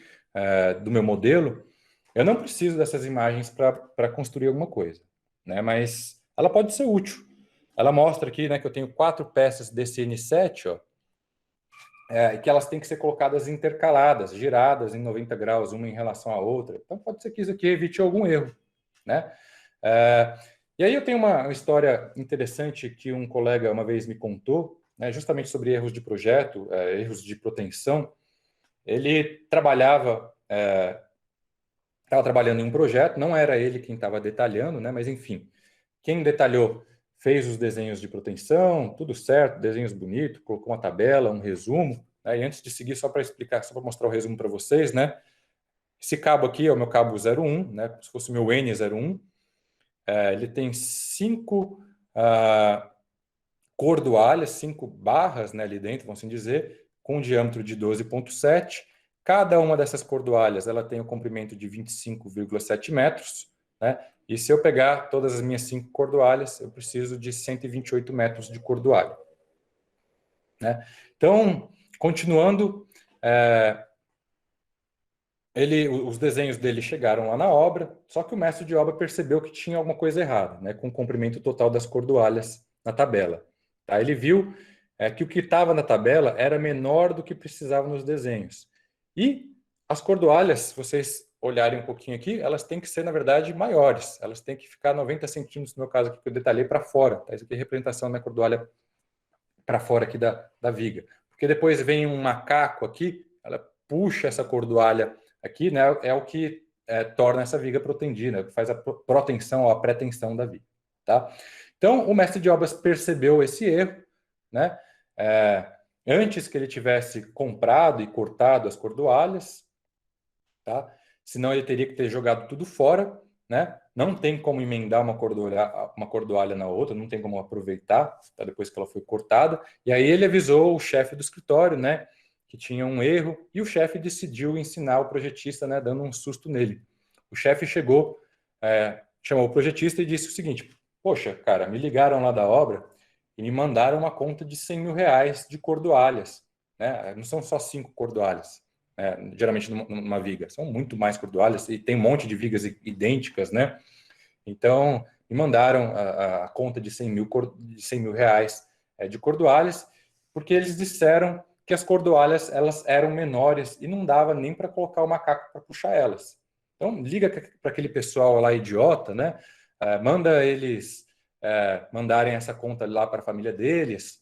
do meu modelo. Eu não preciso dessas imagens para construir alguma coisa, né? Mas ela pode ser útil. Ela mostra aqui, né, que eu tenho 4 peças desse N7, ó, e que elas têm que ser colocadas intercaladas, giradas em 90 graus, uma em relação à outra. Então, pode ser que isso aqui evite algum erro, né? E aí eu tenho uma história interessante que um colega uma vez me contou, né, justamente sobre erros de projeto, erros de proteção. Ele estava trabalhando em um projeto, não era ele quem estava detalhando, né, mas enfim, quem detalhou fez os desenhos de proteção, tudo certo, desenhos bonitos, colocou uma tabela, um resumo, né, e antes de seguir, só para explicar, só para mostrar o resumo para vocês, né, esse cabo aqui é o meu cabo 01, né, como se fosse o meu N01, ele tem 5 cordoalhas, 5 barras, né, ali dentro, vamos assim dizer, com um diâmetro de 12,7. Cada uma dessas cordoalhas ela tem um comprimento de 25,7 metros, né? E se eu pegar todas as minhas 5 cordoalhas, eu preciso de 128 metros de cordoalha, né? Então, continuando, os desenhos dele chegaram lá na obra, só que o mestre de obra percebeu que tinha alguma coisa errada, né, com o comprimento total das cordoalhas na tabela. Tá? Ele viu que o que estava na tabela era menor do que precisava nos desenhos. E as cordoalhas, se vocês olharem um pouquinho aqui, elas têm que ser, na verdade, maiores. Elas têm que ficar 90 centímetros, no meu caso aqui, que eu detalhei para fora. Tá? Isso aqui é a representação da cordoalha para fora aqui da viga. Porque depois vem um macaco aqui, ela puxa essa cordoalha aqui, né, é o que torna essa viga protendida, que faz a proteção ou a pretensão da viga. Tá? Então, o mestre de obras percebeu esse erro, né? Antes que ele tivesse comprado e cortado as cordoalhas, tá? Senão ele teria que ter jogado tudo fora, né? Não tem como emendar uma cordoalha na outra, não tem como aproveitar, tá? Depois que ela foi cortada. E aí ele avisou o chefe do escritório, né, que tinha um erro, e o chefe decidiu ensinar o projetista, né, dando um susto nele. O chefe chegou chamou o projetista e disse o seguinte: poxa, cara, me ligaram lá da obra e me mandaram uma conta de R$ 100.000 de cordoalhas, né? Não são só 5 cordoalhas, né? Geralmente numa viga, são muito mais cordoalhas e tem um monte de vigas idênticas, né? Então, me mandaram a conta de 100 mil reais de cordoalhas, porque eles disseram que as cordoalhas elas eram menores e não dava nem para colocar o macaco para puxar elas. Então, liga para aquele pessoal lá idiota, né? Manda eles mandarem essa conta lá para a família deles,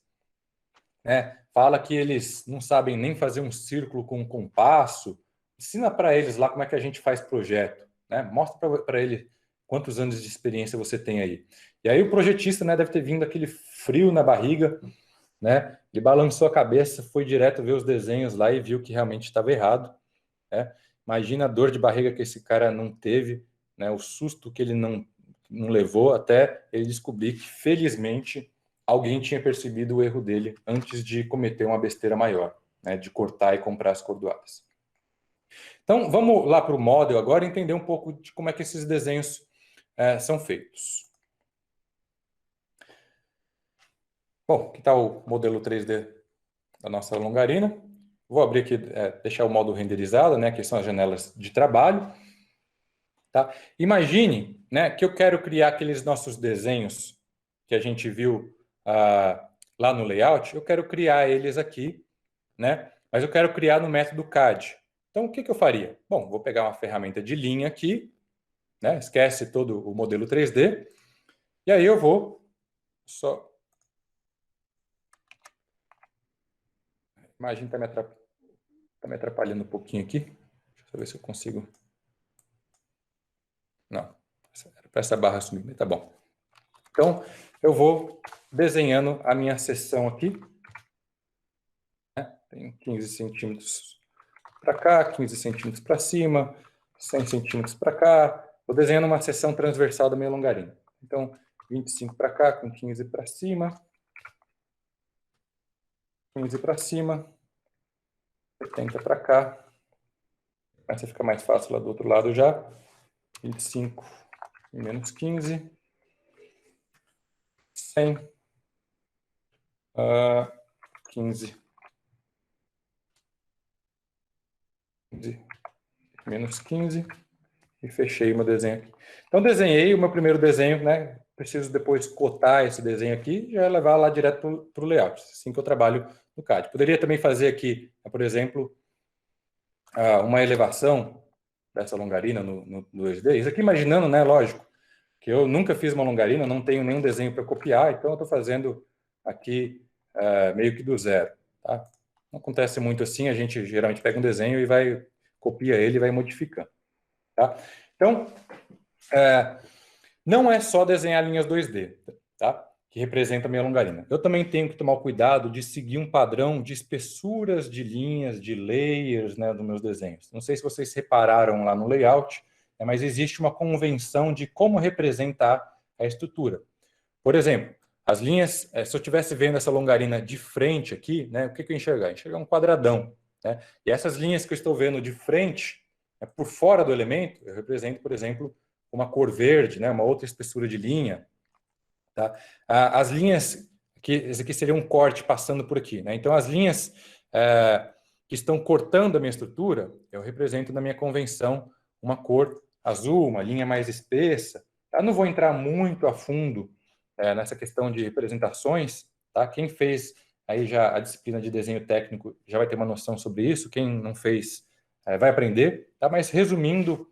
né? Fala que eles não sabem nem fazer um círculo com um compasso. Ensina para eles lá como é que a gente faz projeto, né? Mostra para ele quantos anos de experiência você tem aí. E aí o projetista, né, deve ter vindo aquele frio na barriga, né? Ele balançou a cabeça, foi direto ver os desenhos lá e viu que realmente estava errado, né? Imagina a dor de barriga que esse cara não teve, né? O susto que ele não levou até ele descobrir que, felizmente, alguém tinha percebido o erro dele antes de cometer uma besteira maior, né? De cortar e comprar as cordoadas. Então, vamos lá para o model agora e entender um pouco de como é que esses desenhos são feitos. Bom, aqui está o modelo 3D da nossa longarina. Vou abrir aqui, deixar o modo renderizado, né, que são as janelas de trabalho. Tá? Imagine, né, que eu quero criar aqueles nossos desenhos que a gente viu lá no layout. Eu quero criar eles aqui, né, mas eu quero criar no método CAD. Então, o que eu faria? Bom, vou pegar uma ferramenta de linha aqui, né, esquece todo o modelo 3D, e aí eu vou só... A imagem está me atrapalhando um pouquinho aqui. Deixa eu ver se eu consigo... Não, para essa barra sumir, tá bom. Então, eu vou desenhando a minha seção aqui. Né? Tem 15 centímetros para cá, 15 centímetros para cima, 100 centímetros para cá. Vou desenhando uma seção transversal da minha longarina. Então, 25 para cá, com 15 para cima. 15 para cima. 70 para cá. Começa a ficar mais fácil lá do outro lado já. 25 e menos 15. 100. 15. 15. Menos 15. E fechei o meu desenho aqui. Então, desenhei o meu primeiro desenho, né? Preciso depois cotar esse desenho aqui e já levar lá direto para o layout. Assim que eu trabalho no CAD. Poderia também fazer aqui, por exemplo, uma elevação dessa longarina no 2D. Isso aqui imaginando, né? Lógico, que eu nunca fiz uma longarina, não tenho nenhum desenho para copiar, então eu estou fazendo aqui meio que do zero. Tá? Não acontece muito assim, a gente geralmente pega um desenho e copia ele e vai modificando. Tá? Então, não é só desenhar linhas 2D, tá? Que representa a minha longarina. Eu também tenho que tomar o cuidado de seguir um padrão de espessuras de linhas, de layers, né, dos meus desenhos. Não sei se vocês repararam lá no layout, mas existe uma convenção de como representar a estrutura. Por exemplo, as linhas, se eu estivesse vendo essa longarina de frente aqui, né, o que eu enxergar? Enxergar um quadradão. Né? E essas linhas que eu estou vendo de frente, por fora do elemento, eu represento, por exemplo, uma cor verde, né, uma outra espessura de linha. Tá? As linhas, esse aqui seria um corte passando por aqui. Né? Então, as linhas que estão cortando a minha estrutura, eu represento na minha convenção uma cor azul, uma linha mais espessa. Eu não vou entrar muito a fundo nessa questão de representações. Tá? Quem fez aí já a disciplina de desenho técnico já vai ter uma noção sobre isso. Quem não fez vai aprender. Tá? Mas, resumindo,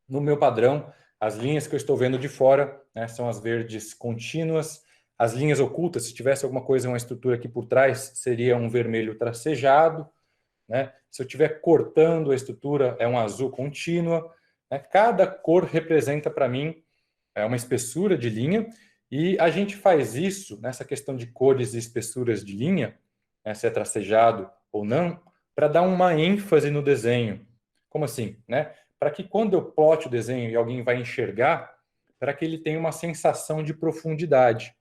no meu padrão, as linhas que eu estou vendo de fora, né, são as verdes contínuas. As linhas ocultas, se tivesse alguma coisa, uma estrutura aqui por trás, seria um vermelho tracejado. Né? Se eu estiver cortando a estrutura, é um azul contínua. Né? Cada cor representa para mim uma espessura de linha. E a gente faz isso, nessa questão de cores e espessuras de linha, né, se é tracejado ou não, para dar uma ênfase no desenho. Como assim? Né? Para que quando eu plote o desenho e alguém vai enxergar, para que ele tenha uma sensação de profundidade.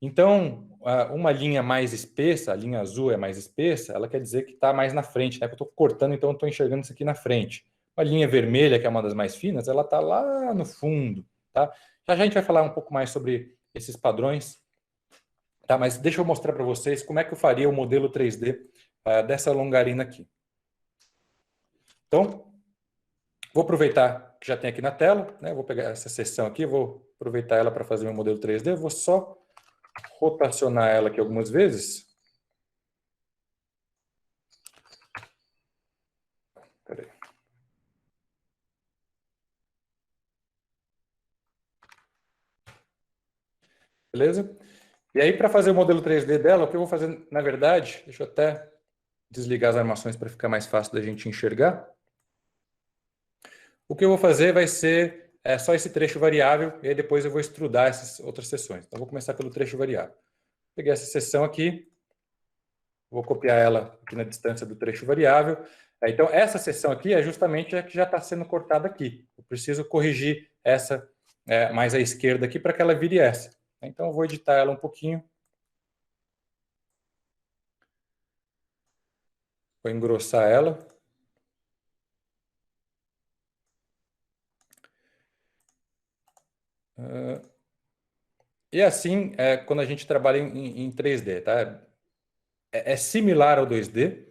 Então, uma linha mais espessa, a linha azul é mais espessa, ela quer dizer que está mais na frente, né? Eu estou cortando, então eu estou enxergando isso aqui na frente. A linha vermelha, que é uma das mais finas, ela está lá no fundo, tá? Já a gente vai falar um pouco mais sobre esses padrões, tá? Mas deixa eu mostrar para vocês como é que eu faria o modelo 3D dessa longarina aqui. Então, vou aproveitar que já tem aqui na tela, né? Vou pegar essa seção aqui, vou aproveitar ela para fazer meu modelo 3D, vou só rotacionar ela aqui algumas vezes. Peraí. Beleza? E aí, para fazer o modelo 3D dela, o que eu vou fazer, na verdade, deixa eu até desligar as armações para ficar mais fácil da gente enxergar. O que eu vou fazer vai ser só esse trecho variável, e aí depois eu vou extrudar essas outras seções. Então, vou começar pelo trecho variável. Peguei essa seção aqui, vou copiar ela aqui na distância do trecho variável. Então, essa seção aqui é justamente a que já está sendo cortada aqui. Eu preciso corrigir essa mais à esquerda aqui para que ela vire essa. Então, eu vou editar ela um pouquinho. Vou engrossar ela. E assim, quando a gente trabalha em 3D, tá? É similar ao 2D,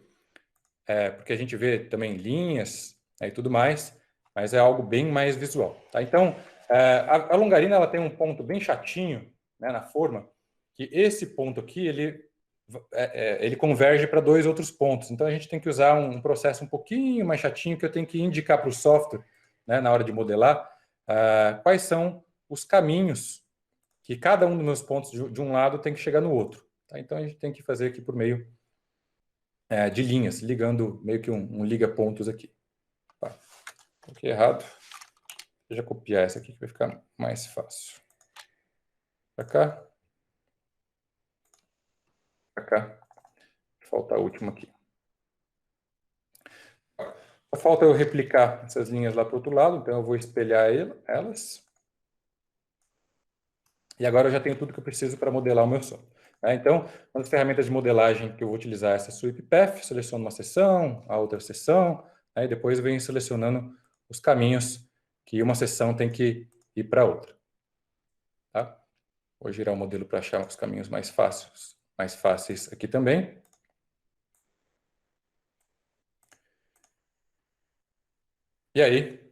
porque a gente vê também linhas e tudo mais, mas é algo bem mais visual, tá? Então, a longarina ela tem um ponto bem chatinho, né, na forma, que esse ponto aqui, ele converge para dois outros pontos. Então, a gente tem que usar um processo um pouquinho mais chatinho, que eu tenho que indicar para o software, né, na hora de modelar, quais são os caminhos que cada um dos meus pontos de um lado tem que chegar no outro. Tá? Então, a gente tem que fazer aqui por meio de linhas, ligando meio que um liga-pontos aqui. Tá. Coloquei errado. Deixa eu copiar essa aqui que vai ficar mais fácil. Para cá. Para cá. Falta a última aqui. Só falta eu replicar essas linhas lá para o outro lado, então eu vou espelhar elas. E agora eu já tenho tudo que eu preciso para modelar o meu solo. Então, uma das ferramentas de modelagem que eu vou utilizar é essa Sweep Path, seleciono uma seção, a outra seção, e depois eu venho selecionando os caminhos que uma seção tem que ir para a outra. Tá? Vou girar o modelo para achar os caminhos mais fáceis aqui também. E aí,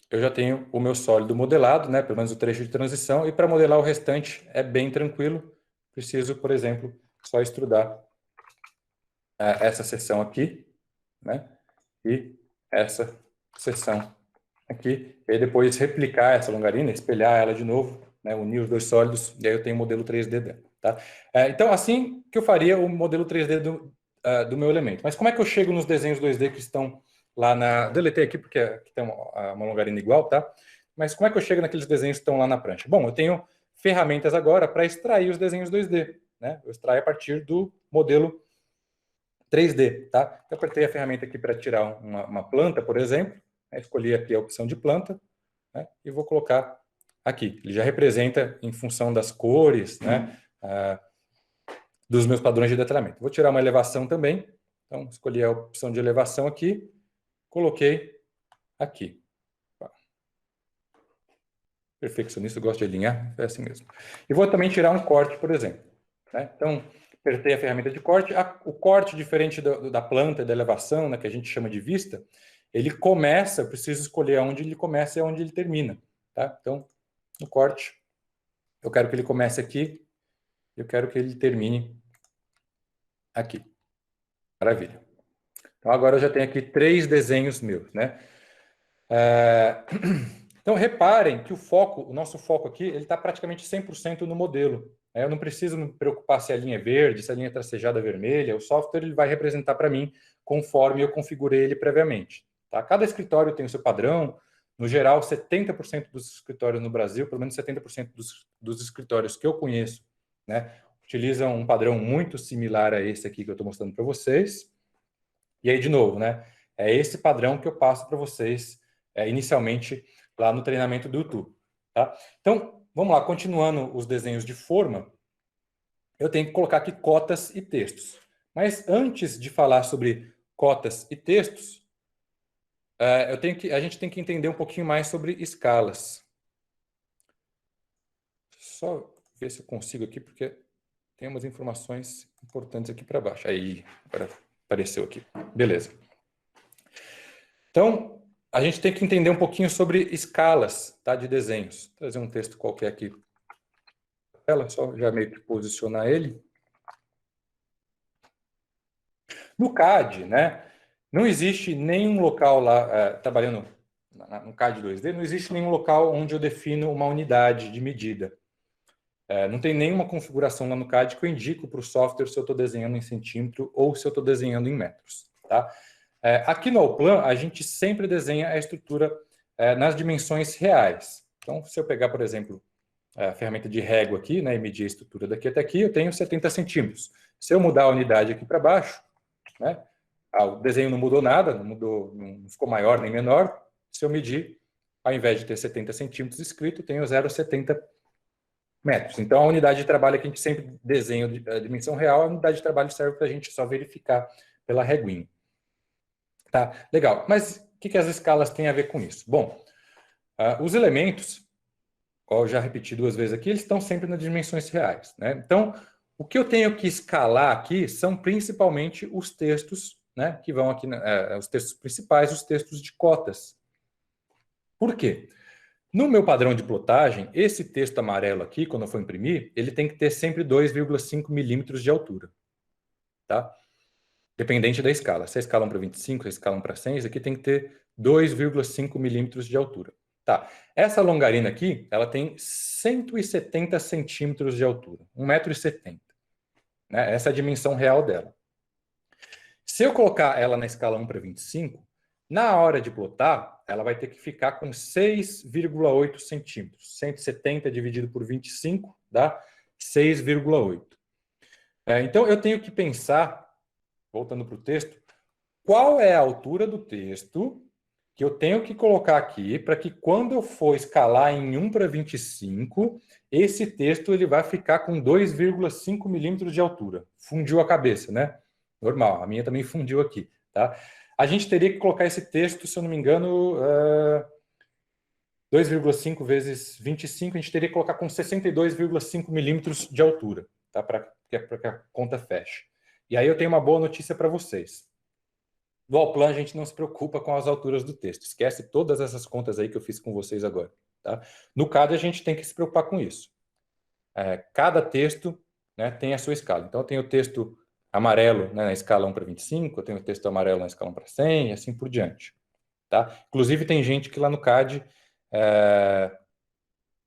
eu já tenho o meu sólido modelado, né? Pelo menos o trecho de transição, e para modelar o restante é bem tranquilo. Preciso, por exemplo, só extrudar essa seção aqui, né? E essa seção aqui, e aí depois replicar essa longarina, espelhar ela de novo, né? Unir os dois sólidos, e aí eu tenho o modelo 3D dela, tá? Então, assim que eu faria o modelo 3D do meu elemento. Mas como é que eu chego nos desenhos 2D que estão lá na... Deletei aqui porque aqui tem uma longarina igual, tá? Mas como é que eu chego naqueles desenhos que estão lá na prancha? Bom, eu tenho ferramentas agora para extrair os desenhos 2D, né? Eu extraio a partir do modelo 3D, tá? Eu apertei a ferramenta aqui para tirar uma planta, por exemplo, né? Escolhi aqui a opção de planta, né? E vou colocar aqui. Ele já representa em função das cores, né? Dos meus padrões de detalhamento. Vou tirar uma elevação também, então escolhi a opção de elevação aqui, coloquei aqui. Perfeccionista, gosto de alinhar, é assim mesmo. E vou também tirar um corte, por exemplo, né? Então, apertei a ferramenta de corte. O corte, diferente da planta e da elevação, né, que a gente chama de vista, ele começa, eu preciso escolher onde ele começa e onde ele termina. Tá? Então, no corte, eu quero que ele comece aqui, eu quero que ele termine aqui. Maravilha. Então, agora eu já tenho aqui 3 desenhos meus, né? Então, reparem que o nosso foco aqui, ele está praticamente 100% no modelo. Eu não preciso me preocupar se a linha é verde, se a linha é tracejada vermelha. O software ele vai representar para mim conforme eu configurei ele previamente. Tá? Cada escritório tem o seu padrão. No geral, 70% dos escritórios no Brasil, pelo menos 70% dos escritórios que eu conheço, né, utilizam um padrão muito similar a esse aqui que eu estou mostrando para vocês. E aí, de novo, né, é esse padrão que eu passo para vocês inicialmente lá no treinamento do YouTube. Tá? Então, vamos lá, continuando os desenhos de forma, eu tenho que colocar aqui cotas e textos. Mas antes de falar sobre cotas e textos, a gente tem que entender um pouquinho mais sobre escalas. Só ver se eu consigo aqui, porque tem umas informações importantes aqui para baixo. Aí, agora apareceu aqui. Beleza. Então, a gente tem que entender um pouquinho sobre escalas, tá, de desenhos. Vou trazer um texto qualquer aqui. Ela só já meio que posicionar ele. No CAD, né, não existe nenhum local lá, trabalhando no CAD 2D, não existe nenhum local onde eu defino uma unidade de medida. Não tem nenhuma configuração lá no CAD que eu indico para o software se eu estou desenhando em centímetro ou se eu estou desenhando em metros. Tá? Aqui no Allplan, a gente sempre desenha a estrutura nas dimensões reais. Então, se eu pegar, por exemplo, a ferramenta de régua aqui, né, e medir a estrutura daqui até aqui, eu tenho 70 centímetros. Se eu mudar a unidade aqui para baixo, né, o desenho não mudou nada, não ficou maior nem menor. Se eu medir, ao invés de ter 70 centímetros escrito, eu tenho 0,70 metros. Então, a unidade de trabalho que a gente sempre desenha a dimensão real, a unidade de trabalho serve para a gente só verificar pela reguinha. Tá, legal. Mas o que as escalas têm a ver com isso? Bom, os elementos, como eu já repeti 2 vezes aqui, eles estão sempre nas dimensões reais, né? Então, o que eu tenho que escalar aqui são principalmente os textos, né, que vão aqui, os textos principais, os textos de cotas. Por quê? No meu padrão de plotagem, esse texto amarelo aqui, quando eu for imprimir, ele tem que ter sempre 2,5 milímetros de altura. Tá? Dependente da escala. Se a escala 1 para 25, se a escala 1 para 100, isso aqui tem que ter 2,5 milímetros de altura. Tá. Essa longarina aqui, ela tem 170 centímetros de altura, 1,70 m. Né? Essa é a dimensão real dela. Se eu colocar ela na escala 1 para 25, na hora de plotar, ela vai ter que ficar com 6,8 centímetros. 170 dividido por 25 dá 6,8. Então, eu tenho que pensar, voltando para o texto, qual é a altura do texto que eu tenho que colocar aqui para que quando eu for escalar em 1 para 25, esse texto ele vai ficar com 2,5 milímetros de altura. Fundiu a cabeça, né? Normal, a minha também fundiu aqui, tá? A gente teria que colocar esse texto, se eu não me engano, 2,5 vezes 25, a gente teria que colocar com 62,5 milímetros de altura, tá? Para que a conta feche. E aí eu tenho uma boa notícia para vocês. No Allplan, a gente não se preocupa com as alturas do texto. Esquece todas essas contas aí que eu fiz com vocês agora. Tá? No CAD, a gente tem que se preocupar com isso. Cada texto, né, tem a sua escala. Então, eu tenho o texto amarelo, né, na escala 1 para 25, eu tenho o texto amarelo na escala 1 para 100 e assim por diante. Tá? Inclusive, tem gente que lá no CAD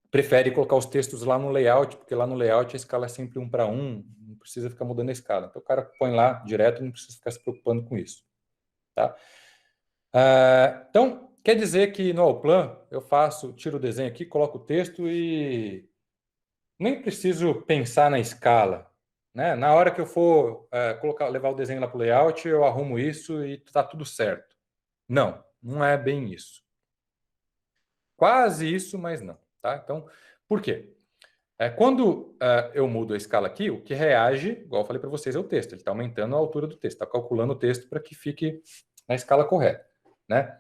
prefere colocar os textos lá no layout, porque lá no layout a escala é sempre 1 para 1, não precisa ficar mudando a escala. Então, o cara põe lá direto e não precisa ficar se preocupando com isso. Tá? Então, quer dizer que no Allplan eu tiro o desenho aqui, coloco o texto e nem preciso pensar na escala. Né? Na hora que eu for levar o desenho lá para o layout, eu arrumo isso e está tudo certo. Não, não é bem isso. Quase isso, mas não. Tá? Então, por quê? Quando eu mudo a escala aqui, o que reage, igual eu falei para vocês, é o texto. Ele está aumentando a altura do texto, está calculando o texto para que fique na escala correta. Né?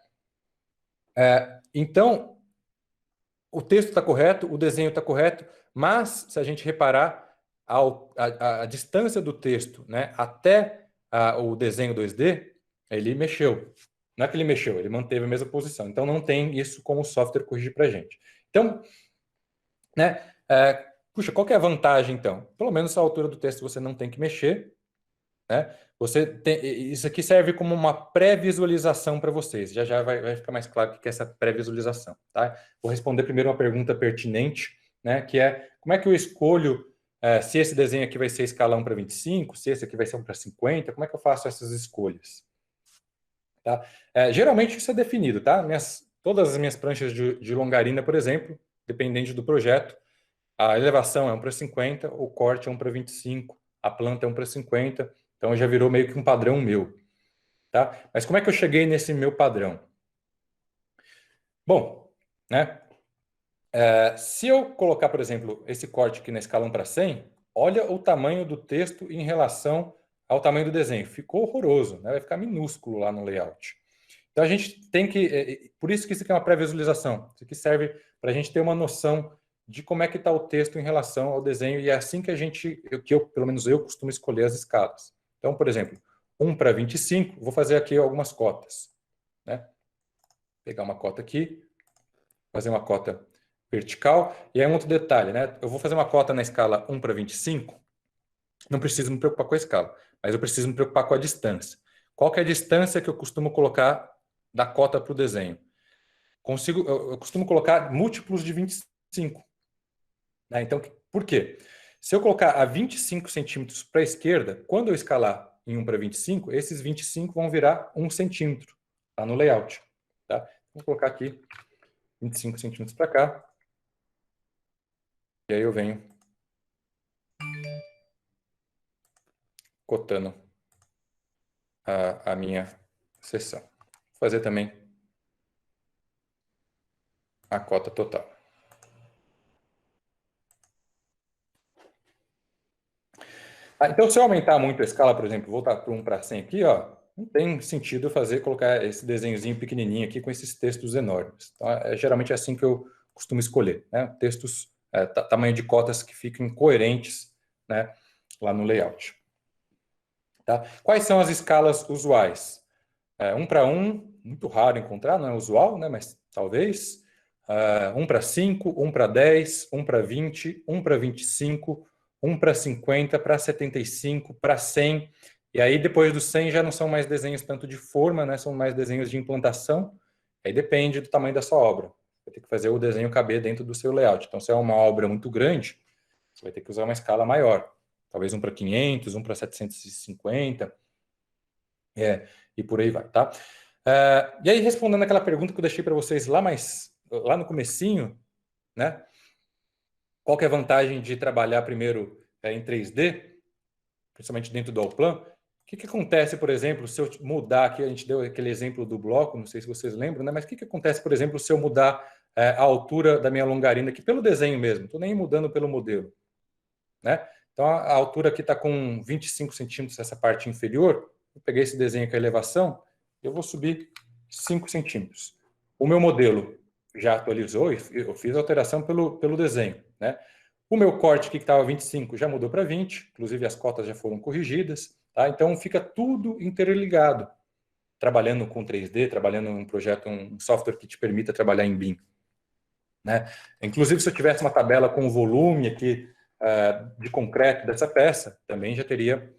Então, o texto está correto, o desenho está correto, mas se a gente reparar, a distância do texto, né, até o desenho 2D, ele mexeu. Não é que ele mexeu, ele manteve a mesma posição. Então, não tem isso como o software corrigir para a gente. Então, né, puxa, qual que é a vantagem, então? Pelo menos a altura do texto você não tem que mexer. Né? Isso aqui serve como uma pré-visualização para vocês. Já vai ficar mais claro o que é essa pré-visualização. Tá? Vou responder primeiro uma pergunta pertinente, né? Que é como é que eu escolho se esse desenho aqui vai ser escala 1 para 25, se esse aqui vai ser 1 para 50, como é que eu faço essas escolhas? Tá? Geralmente isso é definido, tá? Todas as minhas pranchas de longarina, por exemplo, dependente do projeto, a elevação é 1 para 50, o corte é 1 para 25, a planta é 1 para 50, então já virou meio que um padrão meu. Tá? Mas como é que eu cheguei nesse meu padrão? Bom, né? Se eu colocar, por exemplo, esse corte aqui na escala 1 para 100, olha o tamanho do texto em relação ao tamanho do desenho. Ficou horroroso, né? Vai ficar minúsculo lá no layout. Então, a gente tem que... Por isso que isso aqui é uma pré-visualização. Isso aqui serve para a gente ter uma noção de como é que está o texto em relação ao desenho, e é assim que pelo menos eu, costumo escolher as escalas. Então, por exemplo, 1 para 25, vou fazer aqui algumas cotas, né? Pegar uma cota aqui, fazer uma cota vertical, e aí um outro detalhe, né? Eu vou fazer uma cota na escala 1 para 25, não preciso me preocupar com a escala, mas eu preciso me preocupar com a distância. Qual que é a distância que eu costumo colocar da cota para o desenho? Eu costumo colocar múltiplos de 25. Né? Então, por quê? Se eu colocar a 25 centímetros para a esquerda, quando eu escalar em 1 para 25, esses 25 vão virar 1 centímetro tá? No layout. Tá? Vou colocar aqui 25 centímetros para cá. E aí eu venho cotando a minha seção. Vou fazer também a cota total. Então, se eu aumentar muito a escala, por exemplo, voltar para 1 para 100 aqui, ó, não tem sentido colocar esse desenhozinho pequenininho aqui com esses textos enormes. Então, geralmente é assim que eu costumo escolher, né? Textos, tamanho de cotas que fiquem coerentes, né, lá no layout. Tá? Quais são as escalas usuais? 1 para 1, muito raro encontrar, não é usual, né, mas talvez. 1 para 5, 1 para 10, 1 para 20, 1 para 25, 1 para 50, para 75, para 100. E aí, depois do 100, já não são mais desenhos tanto de forma, né? São mais desenhos de implantação. Aí depende do tamanho da sua obra. Vai ter que fazer o desenho caber dentro do seu layout. Então, se é uma obra muito grande, você vai ter que usar uma escala maior. Talvez 1 para 500, 1 para 750. E por aí vai, tá? E aí, respondendo aquela pergunta que eu deixei para vocês lá no comecinho, né? Qual que é a vantagem de trabalhar primeiro em 3D, principalmente dentro do Allplan? O que acontece, por exemplo, se eu mudar aqui, a gente deu aquele exemplo do bloco, não sei se vocês lembram, né? Mas o que acontece, por exemplo, se eu mudar a altura da minha longarina aqui pelo desenho mesmo? Não estou nem mudando pelo modelo, né? Então, a altura aqui está com 25 centímetros, essa parte inferior. Eu peguei esse desenho com a elevação, eu vou subir 5 centímetros. O meu modelo já atualizou, eu fiz a alteração pelo desenho, né? O meu corte aqui que estava 25 já mudou para 20, inclusive as cotas já foram corrigidas, tá? Então fica tudo interligado. Trabalhando com 3D, trabalhando em um projeto, um software que te permita trabalhar em BIM, né? Inclusive, se eu tivesse uma tabela com o volume aqui de concreto dessa peça, também já teria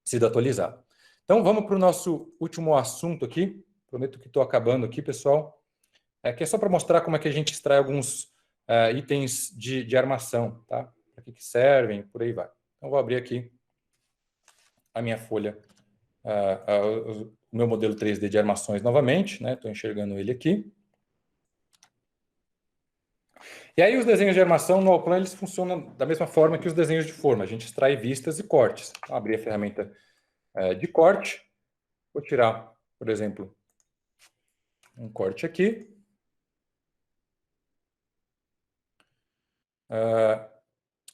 sido atualizado. Então, vamos para o nosso último assunto aqui. Prometo que estou acabando aqui, pessoal. Que é só para mostrar como é que a gente extrai alguns itens de armação, tá? Para que servem, por aí vai. Então, vou abrir aqui a minha folha, o meu modelo 3D de armações novamente, né? Estou enxergando ele aqui. E aí os desenhos de armação no Allplan, eles funcionam da mesma forma que os desenhos de forma. A gente extrai vistas e cortes. Vou abrir a ferramenta de corte. Vou tirar, por exemplo, um corte aqui.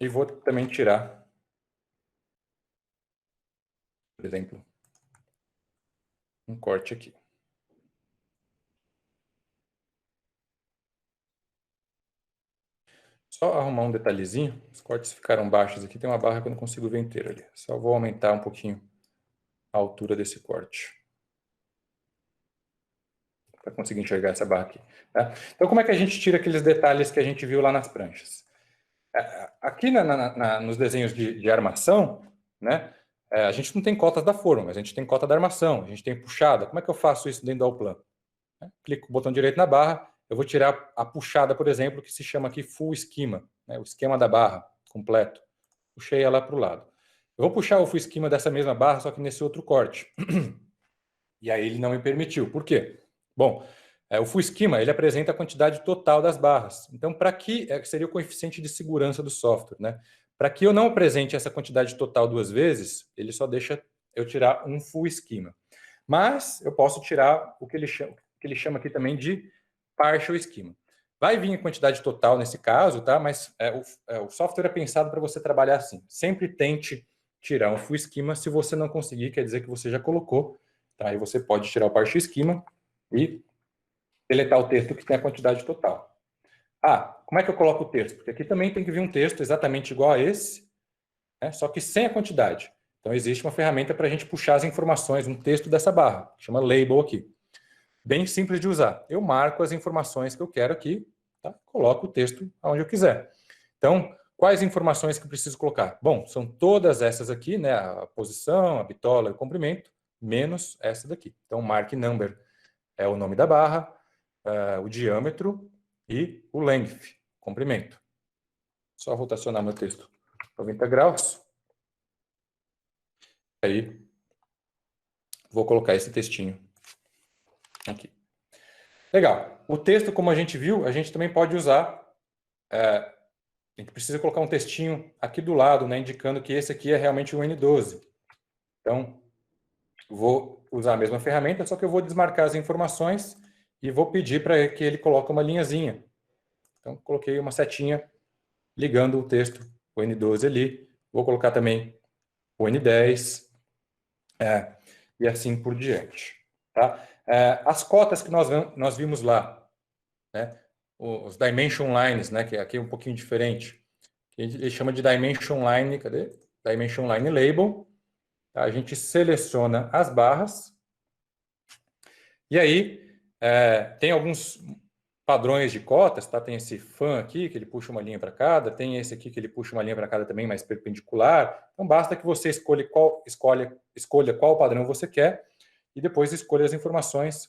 E vou também tirar, por exemplo, um corte aqui. Só arrumar um detalhezinho. Os cortes ficaram baixos aqui. Tem uma barra que eu não consigo ver inteira ali. Só vou aumentar um pouquinho a altura desse corte, para conseguir enxergar essa barra aqui. Tá? Então, como é que a gente tira aqueles detalhes que a gente viu lá nas pranchas? Aqui nos desenhos de armação, né, a gente não tem cotas da forma, mas a gente tem cota da armação, a gente tem puxada. Como é que eu faço isso dentro do Allplan? Clico com o botão direito na barra, eu vou tirar a puxada, por exemplo, que se chama aqui Full Schema, né, o esquema da barra completo. Puxei ela para o lado. Eu vou puxar o Full Schema dessa mesma barra, só que nesse outro corte. E aí ele não me permitiu. Por quê? Bom, o Full Schema, ele apresenta a quantidade total das barras. Então, para que seria o coeficiente de segurança do software, né? Para que eu não apresente essa quantidade total duas vezes, ele só deixa eu tirar um Full Schema. Mas eu posso tirar o que ele chama aqui também de Partial Schema. Vai vir a quantidade total nesse caso, tá? Mas o software é pensado para você trabalhar assim. Sempre tente tirar um Full Schema. Se você não conseguir, quer dizer que você já colocou. Tá? Aí você pode tirar o Partial Schema e deletar o texto que tem a quantidade total. Ah, como é que eu coloco o texto? Porque aqui também tem que vir um texto exatamente igual a esse, né, só que sem a quantidade. Então, existe uma ferramenta para a gente puxar as informações, um texto dessa barra, que chama label aqui. Bem simples de usar. Eu marco as informações que eu quero aqui, tá? Coloco o texto onde eu quiser. Então, quais informações que eu preciso colocar? Bom, são todas essas aqui, né? A posição, a bitola e o comprimento, menos essa daqui. Então, mark number é o nome da barra, o diâmetro e o length, comprimento. Só rotacionar meu texto 90 graus. Aí, vou colocar esse textinho aqui. Legal. O texto, como a gente viu, a gente também pode usar. A gente precisa colocar um textinho aqui do lado, né, indicando que esse aqui é realmente o N12. Então, vou usar a mesma ferramenta, só que eu vou desmarcar as informações e vou pedir para que ele coloque uma linhazinha. Então, coloquei uma setinha ligando o texto, o N12 ali. Vou colocar também o N10, e assim por diante. Tá? As cotas que nós vimos lá, né? Os dimension lines, né? Que aqui é um pouquinho diferente. Ele chama de dimension line, cadê? Dimension line label. Tá? A gente seleciona as barras e aí tem alguns padrões de cotas, tá? Tem esse fan aqui que ele puxa uma linha para cada, tem esse aqui que ele puxa uma linha para cada também, mais perpendicular. Então basta que você escolha qual padrão você quer e depois escolha as informações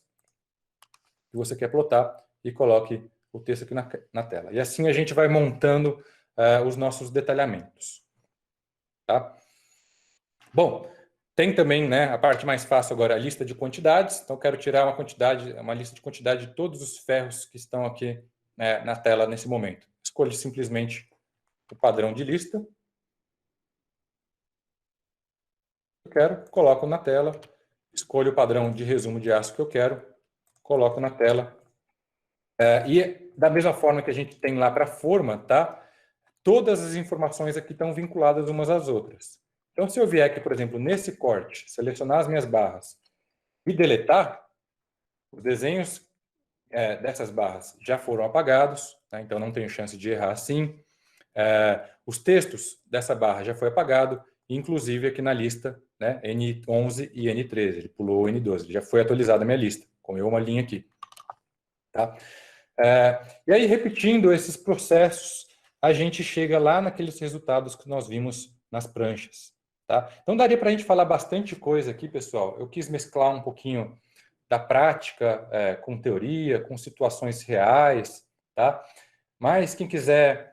que você quer plotar e coloque o texto aqui na tela. E assim a gente vai montando os nossos detalhamentos. Tá? Bom, tem também, né, a parte mais fácil agora, a lista de quantidades. Então, eu quero tirar uma lista de quantidade de todos os ferros que estão aqui, né, na tela nesse momento. Escolho simplesmente o padrão de lista. Eu quero, coloco na tela. Escolho o padrão de resumo de aço que eu quero, coloco na tela. E da mesma forma que a gente tem lá para a forma, tá? Todas as informações aqui estão vinculadas umas às outras. Então, se eu vier aqui, por exemplo, nesse corte, selecionar as minhas barras e deletar, os desenhos dessas barras já foram apagados, tá? Então não tenho chance de errar assim. Os textos dessa barra já foi apagado, inclusive aqui na lista, né, N11 e N13, ele pulou o N12, já foi atualizada a minha lista, comeu uma linha aqui. Tá? E aí, repetindo esses processos, a gente chega lá naqueles resultados que nós vimos nas pranchas. Tá? Então, daria para a gente falar bastante coisa aqui, pessoal. Eu quis mesclar um pouquinho da prática com teoria, com situações reais. Tá? Mas quem quiser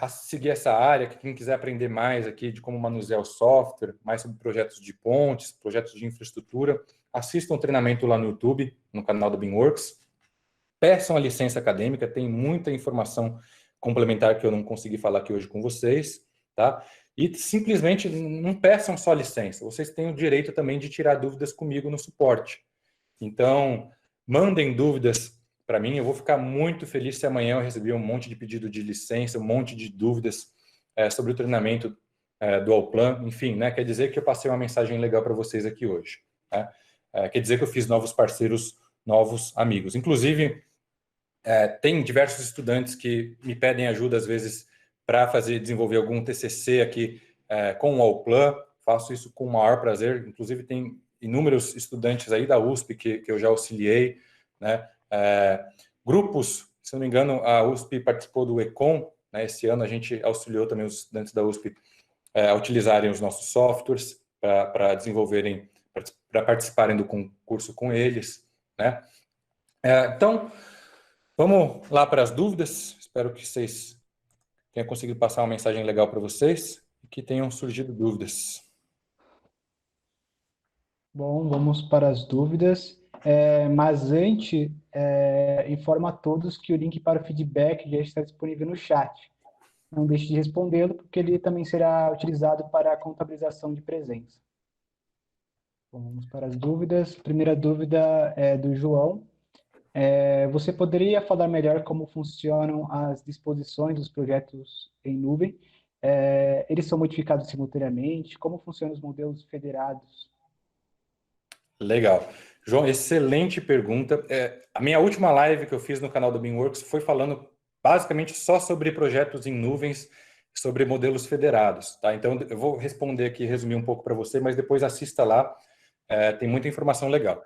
seguir essa área, quem quiser aprender mais aqui de como manusear o software, mais sobre projetos de pontes, projetos de infraestrutura, assista um treinamento lá no YouTube, no canal do BeamWorks. Peçam a licença acadêmica, tem muita informação complementar que eu não consegui falar aqui hoje com vocês, tá? E simplesmente não peçam só licença, vocês têm o direito também de tirar dúvidas comigo no suporte. Então, mandem dúvidas para mim, eu vou ficar muito feliz se amanhã eu receber um monte de pedido de licença, um monte de dúvidas sobre o treinamento do Allplan, enfim, né? Quer dizer que eu passei uma mensagem legal para vocês aqui hoje. Né? Quer dizer que eu fiz novos parceiros, novos amigos. Inclusive, tem diversos estudantes que me pedem ajuda, às vezes, para desenvolver algum TCC aqui com o Allplan. Faço isso com o maior prazer. Inclusive, tem inúmeros estudantes aí da USP que eu já auxiliei. Né? Grupos, se não me engano, a USP participou do ECOM. Né? Esse ano a gente auxiliou também os estudantes da USP a utilizarem os nossos softwares para desenvolverem, para participarem do concurso com eles. Né? Então, vamos lá para as dúvidas. Espero que vocês tenham conseguido passar uma mensagem legal para vocês e que tenham surgido dúvidas. Bom, vamos para as dúvidas. Mas antes, informa a todos que o link para o feedback já está disponível no chat. Não deixe de respondê-lo, porque ele também será utilizado para a contabilização de presença. Bom, vamos para as dúvidas. Primeira dúvida é do João. Você poderia falar melhor como funcionam as disposições dos projetos em nuvem? Eles são modificados simultaneamente? Como funcionam os modelos federados? Legal. João, excelente pergunta. A minha última live que eu fiz no canal do BeamWorks foi falando basicamente só sobre projetos em nuvens, sobre modelos federados, tá? Então, eu vou responder aqui, resumir um pouco para você, mas depois assista lá, tem muita informação legal.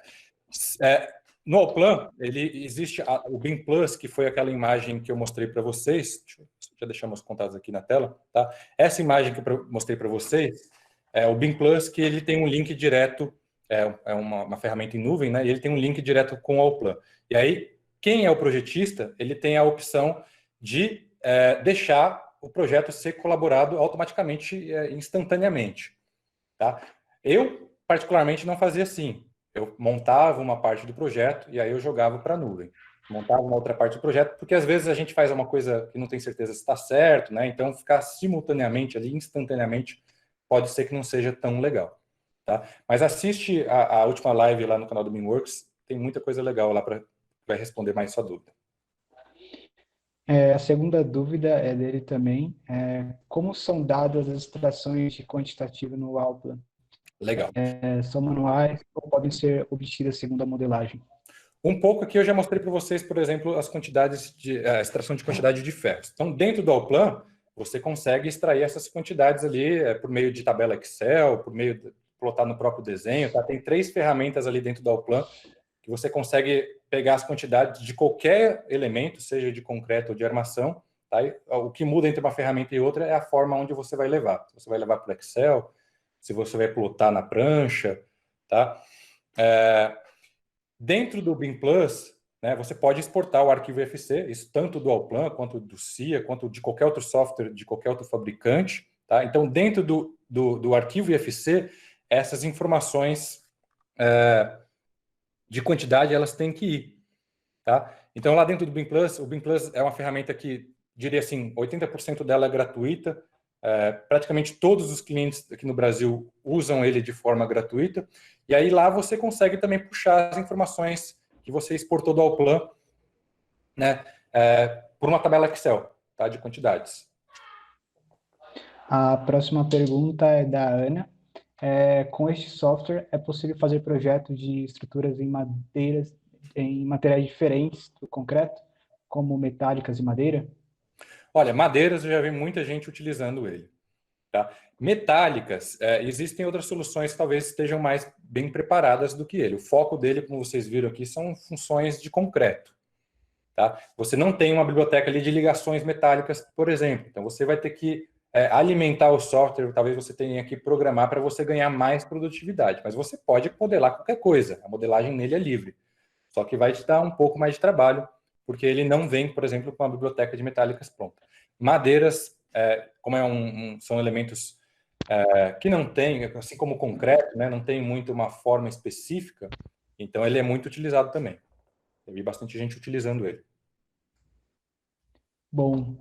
No Allplan, ele existe o BIM Plus, que foi aquela imagem que eu mostrei para vocês. Já deixamos contados aqui na tela, tá? Essa imagem que eu mostrei para vocês é o BIM Plus, que ele tem um link direto, é uma ferramenta em nuvem, né? E ele tem um link direto com o Allplan. E aí, quem é o projetista, ele tem a opção de deixar o projeto ser colaborado automaticamente, instantaneamente, tá? Eu, particularmente, não fazia assim. Eu montava uma parte do projeto e aí eu jogava para a nuvem. Montava uma outra parte do projeto, porque às vezes a gente faz uma coisa que não tem certeza se está certo, né? Então, ficar simultaneamente ali, instantaneamente, pode ser que não seja tão legal, tá? Mas assiste a última live lá no canal do BeamWorks, tem muita coisa legal lá para vai responder mais sua dúvida. A segunda dúvida é dele também. Como são dadas as extrações de quantitativo no Alplan? Legal. São manuais ou podem ser obtidas segundo a modelagem? Um pouco aqui eu já mostrei para vocês, por exemplo, as quantidades de a extração de quantidade de ferros. Então, dentro do Allplan, você consegue extrair essas quantidades ali por meio de tabela Excel, por meio de plotar no próprio desenho, tá? Tem 3 ferramentas ali dentro do Allplan que você consegue pegar as quantidades de qualquer elemento, seja de concreto ou de armação, tá? E o que muda entre uma ferramenta e outra é a forma onde você vai levar. Se você vai levar para o Excel, se você vai plotar na prancha, tá? Dentro do BIM Plus, né, você pode exportar o arquivo IFC, isso tanto do Allplan, quanto do CIA, quanto de qualquer outro software, de qualquer outro fabricante. Tá? Então, dentro do arquivo IFC, essas informações de quantidade, elas têm que ir. Tá? Então, lá dentro do BIM Plus, o BIM Plus é uma ferramenta que, diria assim, 80% dela é gratuita. Praticamente todos os clientes aqui no Brasil usam ele de forma gratuita. E aí lá você consegue também puxar as informações que você exportou do Allplan, né, por uma tabela Excel, tá, de quantidades. A próxima pergunta é da Ana. Com este software, é possível fazer projetos de estruturas em materiais diferentes do concreto, como metálicas e madeira? Olha, madeiras eu já vi muita gente utilizando ele. Tá? Metálicas, existem outras soluções que talvez estejam mais bem preparadas do que ele. O foco dele, como vocês viram aqui, são funções de concreto. Tá? Você não tem uma biblioteca ali de ligações metálicas, por exemplo. Então, você vai ter que alimentar o software, talvez você tenha que programar para você ganhar mais produtividade. Mas você pode modelar qualquer coisa. A modelagem nele é livre. Só que vai te dar um pouco mais de trabalho, porque ele não vem, por exemplo, com uma biblioteca de metálicas pronta. Madeiras, como são elementos que não tem, assim como o concreto, né, não tem muito uma forma específica, então ele é muito utilizado também. Eu vi bastante gente utilizando ele. Bom,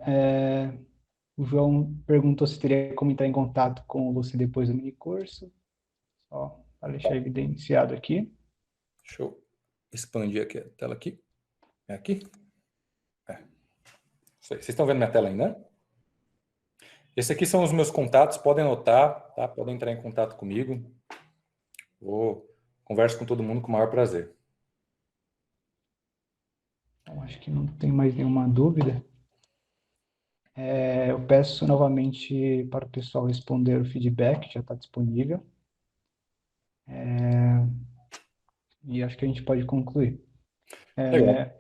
o João perguntou se teria como entrar em contato com você depois do mini curso. Só para deixar evidenciado aqui. Deixa eu expandir aqui a tela aqui. É aqui? Vocês estão vendo minha tela ainda, né? Esses aqui são os meus contatos, podem anotar, tá? Podem entrar em contato comigo. Converso com todo mundo com o maior prazer. Então, acho que não tem mais nenhuma dúvida. Eu peço novamente para o pessoal responder o feedback, já está disponível. E acho que a gente pode concluir. Legal.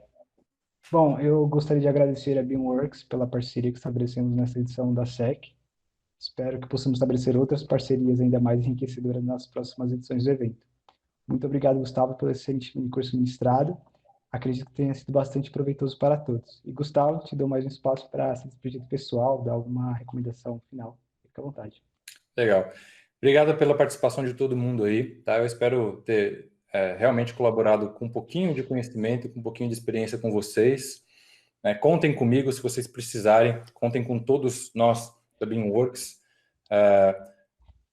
Bom, eu gostaria de agradecer a BeamWorks pela parceria que estabelecemos nessa edição da SEC. Espero que possamos estabelecer outras parcerias ainda mais enriquecedoras nas próximas edições do evento. Muito obrigado, Gustavo, pelo excelente curso ministrado. Acredito que tenha sido bastante proveitoso para todos. E, Gustavo, te dou mais um espaço para se despedir do pessoal, dar alguma recomendação final. Fique à vontade. Legal. Obrigado pela participação de todo mundo aí, tá? Eu espero ter realmente colaborado com um pouquinho de conhecimento, com um pouquinho de experiência com vocês. Contem comigo se vocês precisarem, contem com todos nós da BeamWorks.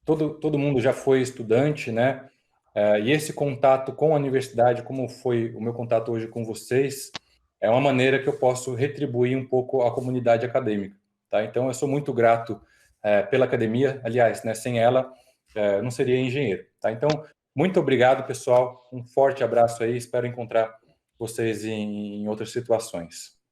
Todo mundo já foi estudante, né? E esse contato com a universidade, como foi o meu contato hoje com vocês, é uma maneira que eu posso retribuir um pouco a comunidade acadêmica, tá? Então, eu sou muito grato pela academia, aliás, né, sem ela, eu não seria engenheiro, tá? Então, Muito obrigado, pessoal. Um forte abraço aí. Espero encontrar vocês em outras situações.